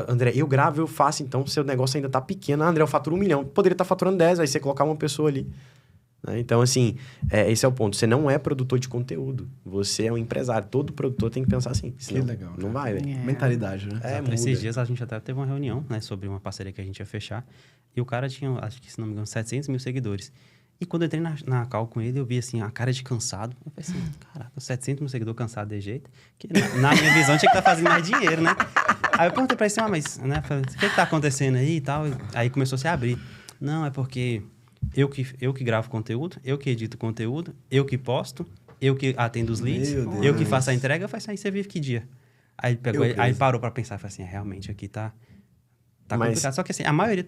André, eu gravo, eu faço, então seu negócio ainda tá pequeno. André, eu faturo 1 milhão. Poderia estar faturando 10, aí você colocar uma pessoa ali. Né? Então, assim, esse é o ponto. Você não é produtor de conteúdo. Você é um empresário. Todo produtor tem que pensar assim. Senão, Que legal. não vai, velho. Mentalidade, né? Exato. muda. Esses dias a gente até teve uma reunião, né, sobre uma parceria que a gente ia fechar. E o cara tinha, acho que se não me engano, 700 mil seguidores. E quando eu entrei na call com ele, eu vi assim, a cara de cansado. Eu pensei assim, caraca, 700 mil seguidores cansados de jeito. Que na minha visão tinha que estar fazendo mais dinheiro, né? Aí eu perguntei pra ele assim, mas, né, falei, o que tá acontecendo aí e tal? Aí começou a se abrir. Não, é porque eu que gravo conteúdo, eu que edito conteúdo, eu que posto, eu que atendo os leads, Meu Deus. eu que faço a entrega. Eu falei assim, aí você vive que dia? Aí ele pegou, aí parou pra pensar, falei assim, realmente aqui tá complicado. Só que assim, a maioria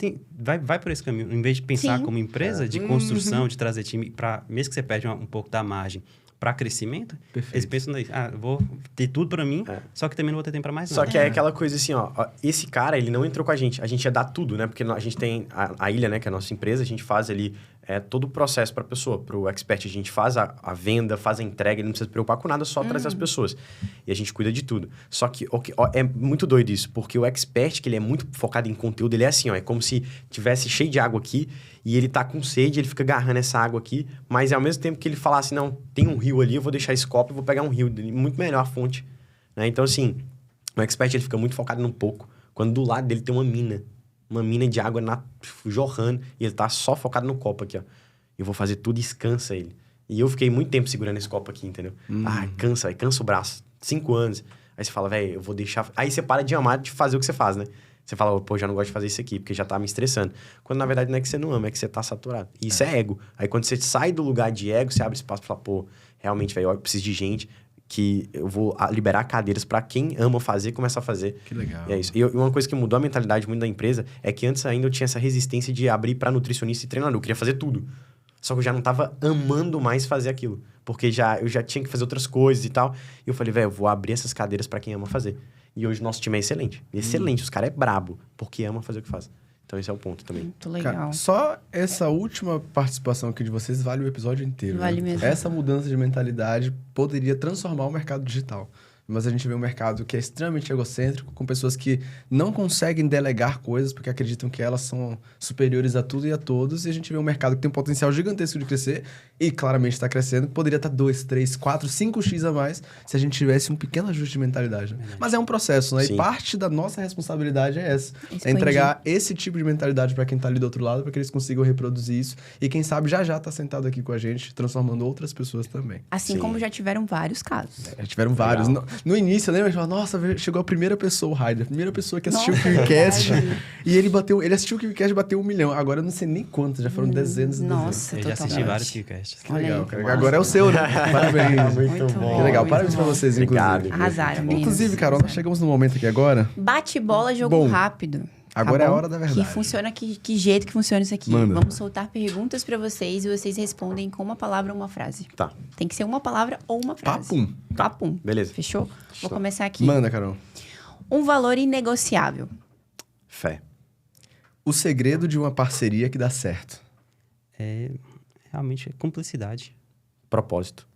vai por esse caminho. Em vez de pensar como empresa de construção, de trazer time, mesmo que você perde um pouco da margem para crescimento, eles pensam nisso. Eu vou ter tudo para mim, só que também não vou ter tempo para mais nada. Só que é aquela coisa assim, ó, esse cara, ele não entrou com a gente ia dar tudo, né? Porque a gente tem a Ilha, né, que é a nossa empresa, a gente faz ali todo o processo para a pessoa. Para o expert, a gente faz a venda, faz a entrega, ele não precisa se preocupar com nada, só trazer as pessoas. E a gente cuida de tudo. Só que é muito doido isso, porque o expert, que ele é muito focado em conteúdo, ele é assim, ó, é como se tivesse cheio de água aqui e ele tá com sede, ele fica agarrando essa água aqui, mas ao mesmo tempo que ele falasse, não, tem um rio ali, eu vou deixar esse copo e vou pegar um rio, muito melhor a fonte. Né? Então, assim, o expert, ele fica muito focado num pouco, quando do lado dele tem uma mina de água jorrando, e ele tá só focado no copo aqui, ó. Eu vou fazer tudo e descansa ele. E eu fiquei muito tempo segurando esse copo aqui, entendeu? Cansa o braço. 5 anos. Aí você fala, velho, eu vou deixar... Aí você para de amar de fazer o que você faz, né? Você fala, pô, já não gosto de fazer isso aqui, porque já tá me estressando. Quando, na verdade, não é que você não ama, é que você tá saturado. E isso é ego. Aí, quando você sai do lugar de ego, você abre espaço pra falar, pô, realmente, velho, eu preciso de gente que eu vou liberar cadeiras pra quem ama fazer, começar a fazer. Que legal. E é isso. E uma coisa que mudou a mentalidade muito da empresa é que antes ainda eu tinha essa resistência de abrir pra nutricionista e treinador. Eu queria fazer tudo. Só que eu já não tava amando mais fazer aquilo. Porque eu já tinha que fazer outras coisas e tal. E eu falei, velho, eu vou abrir essas cadeiras pra quem ama fazer. E hoje nosso time é excelente. Excelente. Os caras é brabo, porque ama fazer o que faz. Então esse é o ponto também. Muito legal. Cara, só essa última participação aqui de vocês vale o episódio inteiro. Vale né? mesmo. Essa mudança de mentalidade poderia transformar o mercado digital. Mas a gente vê um mercado que é extremamente egocêntrico, com pessoas que não conseguem delegar coisas porque acreditam que elas são superiores a tudo e a todos. E a gente vê um mercado que tem um potencial gigantesco de crescer e claramente está crescendo. Poderia estar 2, 3, 4, 5x a mais se a gente tivesse um pequeno ajuste de mentalidade. Né? Mas é um processo, né? Sim. E parte da nossa responsabilidade é essa. Expandir. É entregar esse tipo de mentalidade para quem está ali do outro lado, para que eles consigam reproduzir isso. E quem sabe já tá sentado aqui com a gente, transformando outras pessoas também. Assim Sim. como já tiveram vários casos. Já tiveram vários. No início, lembra? A gente falava, nossa, chegou a primeira pessoa, o Raider, a primeira pessoa que assistiu o KiwiCast. E ele assistiu o KiwiCast e bateu 1 milhão. Agora eu não sei nem quantos, já foram dezenas e dezenas. Nossa, Eu já assisti totalmente. vários KiwiCasts. Que Olha legal, aí. cara. Agora é o seu, né? Parabéns. Muito bom. Que legal. muito Parabéns pra bom. vocês, Obrigado. inclusive. Arrasaram mesmo. Inclusive, Carol, nós chegamos no momento aqui agora. Bate-bola, jogo Bom, rápido. agora é a bom? hora da verdade. Que funciona, que jeito que funciona isso aqui? Manda. Vamos soltar perguntas pra vocês e vocês respondem com uma palavra ou uma frase. Tá. Tem que ser uma palavra ou uma frase. Papum. Papum. Beleza. Fechou? Vou começar aqui. Manda, Carol. Um valor inegociável. Fé. O segredo de uma parceria que dá certo. Realmente, cumplicidade. Propósito.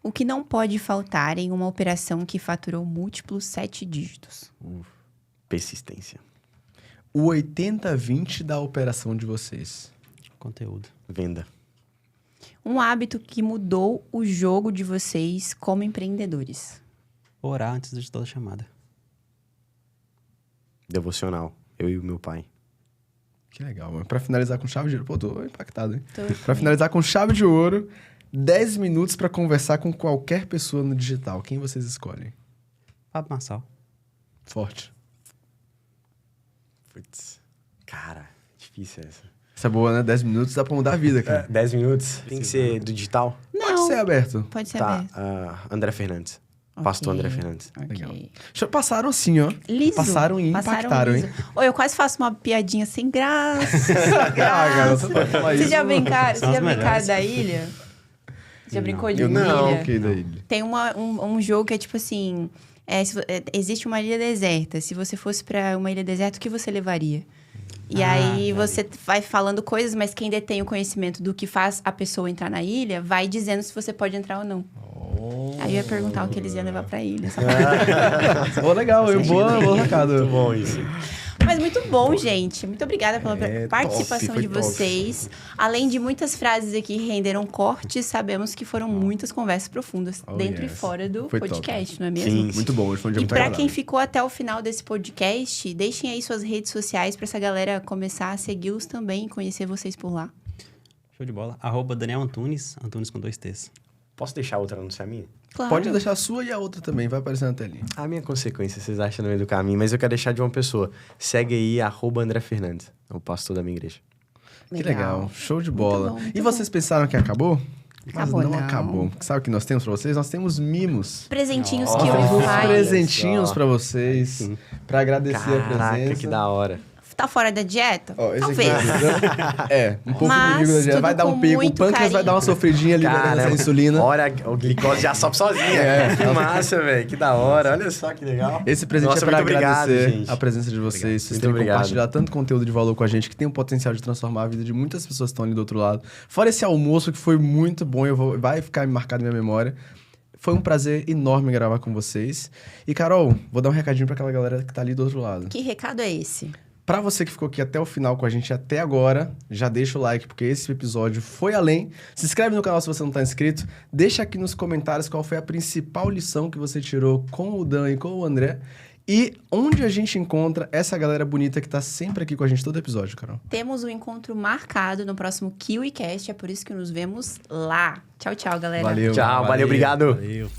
O que não pode faltar em uma operação que faturou múltiplos 7 dígitos. Persistência. O 80-20 da operação de vocês. Conteúdo. Venda. Um hábito que mudou o jogo de vocês como empreendedores. Orar antes de toda chamada. Devocional. Eu e o meu pai. Que legal, mano. Pra finalizar com chave de ouro. Pô, tô impactado, hein? Tô- Pra finalizar com chave de ouro, 10 minutos pra conversar com qualquer pessoa no digital. Quem vocês escolhem? Pablo Marçal. Forte. Putz. Cara, difícil essa. Essa é boa, né? 10 minutos dá pra mudar a vida, cara. 10 minutos. Tem que ser do digital? Não, Pode ser aberto. pode ser Tá. aberto. André Fernandes. Pastor André Fernandes. Ok. Legal. Passaram assim, ó. Liso. Passaram e impactaram, hein? liso. Ô, eu quase faço uma piadinha sem graça. Ah, cara, você pode falar Vocês isso. já brincaram? São Vocês já as brincaram melhores. da ilha? Já brincou de Eu não, ilha? que da ilha. Tem um jogo que é tipo assim... existe uma ilha deserta. Se você fosse pra uma ilha deserta, o que você levaria? E aí você vai falando coisas, mas quem detém o conhecimento do que faz a pessoa entrar na ilha, vai dizendo se você pode entrar ou não. Aí eu ia perguntar o que eles iam levar pra ilha. Legal, boa sacada. Muito bom isso. Mas muito bom, gente. Muito obrigada pela participação foi de vocês. Além de muitas frases aqui que renderam cortes, sabemos que foram muitas conversas profundas dentro e fora do Foi podcast, não é mesmo? Sim. Muito bom, hoje foi um dia E muito pra agradável. quem ficou até o final desse podcast, deixem aí suas redes sociais pra essa galera começar a segui-los também e conhecer vocês por lá. Show de bola. @Daniel Antunes, Antunes com 2 T's. Posso deixar outra anunciar a minha? Claro. Pode deixar a sua e a outra também, vai aparecer na telinha. A minha consequência, vocês acham no meio do caminho, mas eu quero deixar de uma pessoa. Segue aí, @André Fernandes, o pastor da minha igreja. Que legal, show de bola. bom, muito E vocês pensaram que acabou? Acabou, Mas não não. acabou. Sabe o que nós temos pra vocês? Nós temos mimos. Presentinhos Nossa, que eu Temos faço. presentinhos só. pra vocês, pra agradecer a Caraca, presença. que da hora. Tá fora da dieta? Ó, esse Talvez. aqui, um pouco Mas inimigo da dieta. tudo Vai dar com um pico. O muito pâncreas vai carinho. dar uma sofridinha liberando essa insulina. Olha, o glicose já sobe sozinha. Que massa, velho. Que da hora. Olha só que legal. Esse presente Nossa, é pra muito obrigado, agradecer gente. a presença de vocês. Vocês Muito terem obrigado. compartilhado tanto conteúdo de valor com a gente, que tem o potencial de transformar a vida de muitas pessoas que estão ali do outro lado. Fora esse almoço que foi muito bom, vai ficar marcado na minha memória. Foi um prazer enorme gravar com vocês. E, Carol, vou dar um recadinho pra aquela galera que tá ali do outro lado. Que recado é esse? Pra você que ficou aqui até o final com a gente até agora, já deixa o like, porque esse episódio foi além. Se inscreve no canal se você não tá inscrito. Deixa aqui nos comentários qual foi a principal lição que você tirou com o Dan e com o André. E onde a gente encontra essa galera bonita que tá sempre aqui com a gente todo episódio, Carol. Temos um encontro marcado no próximo KiwiCast, é por isso que nos vemos lá. Tchau, tchau, galera. Valeu. Tchau, valeu, obrigado. Valeu.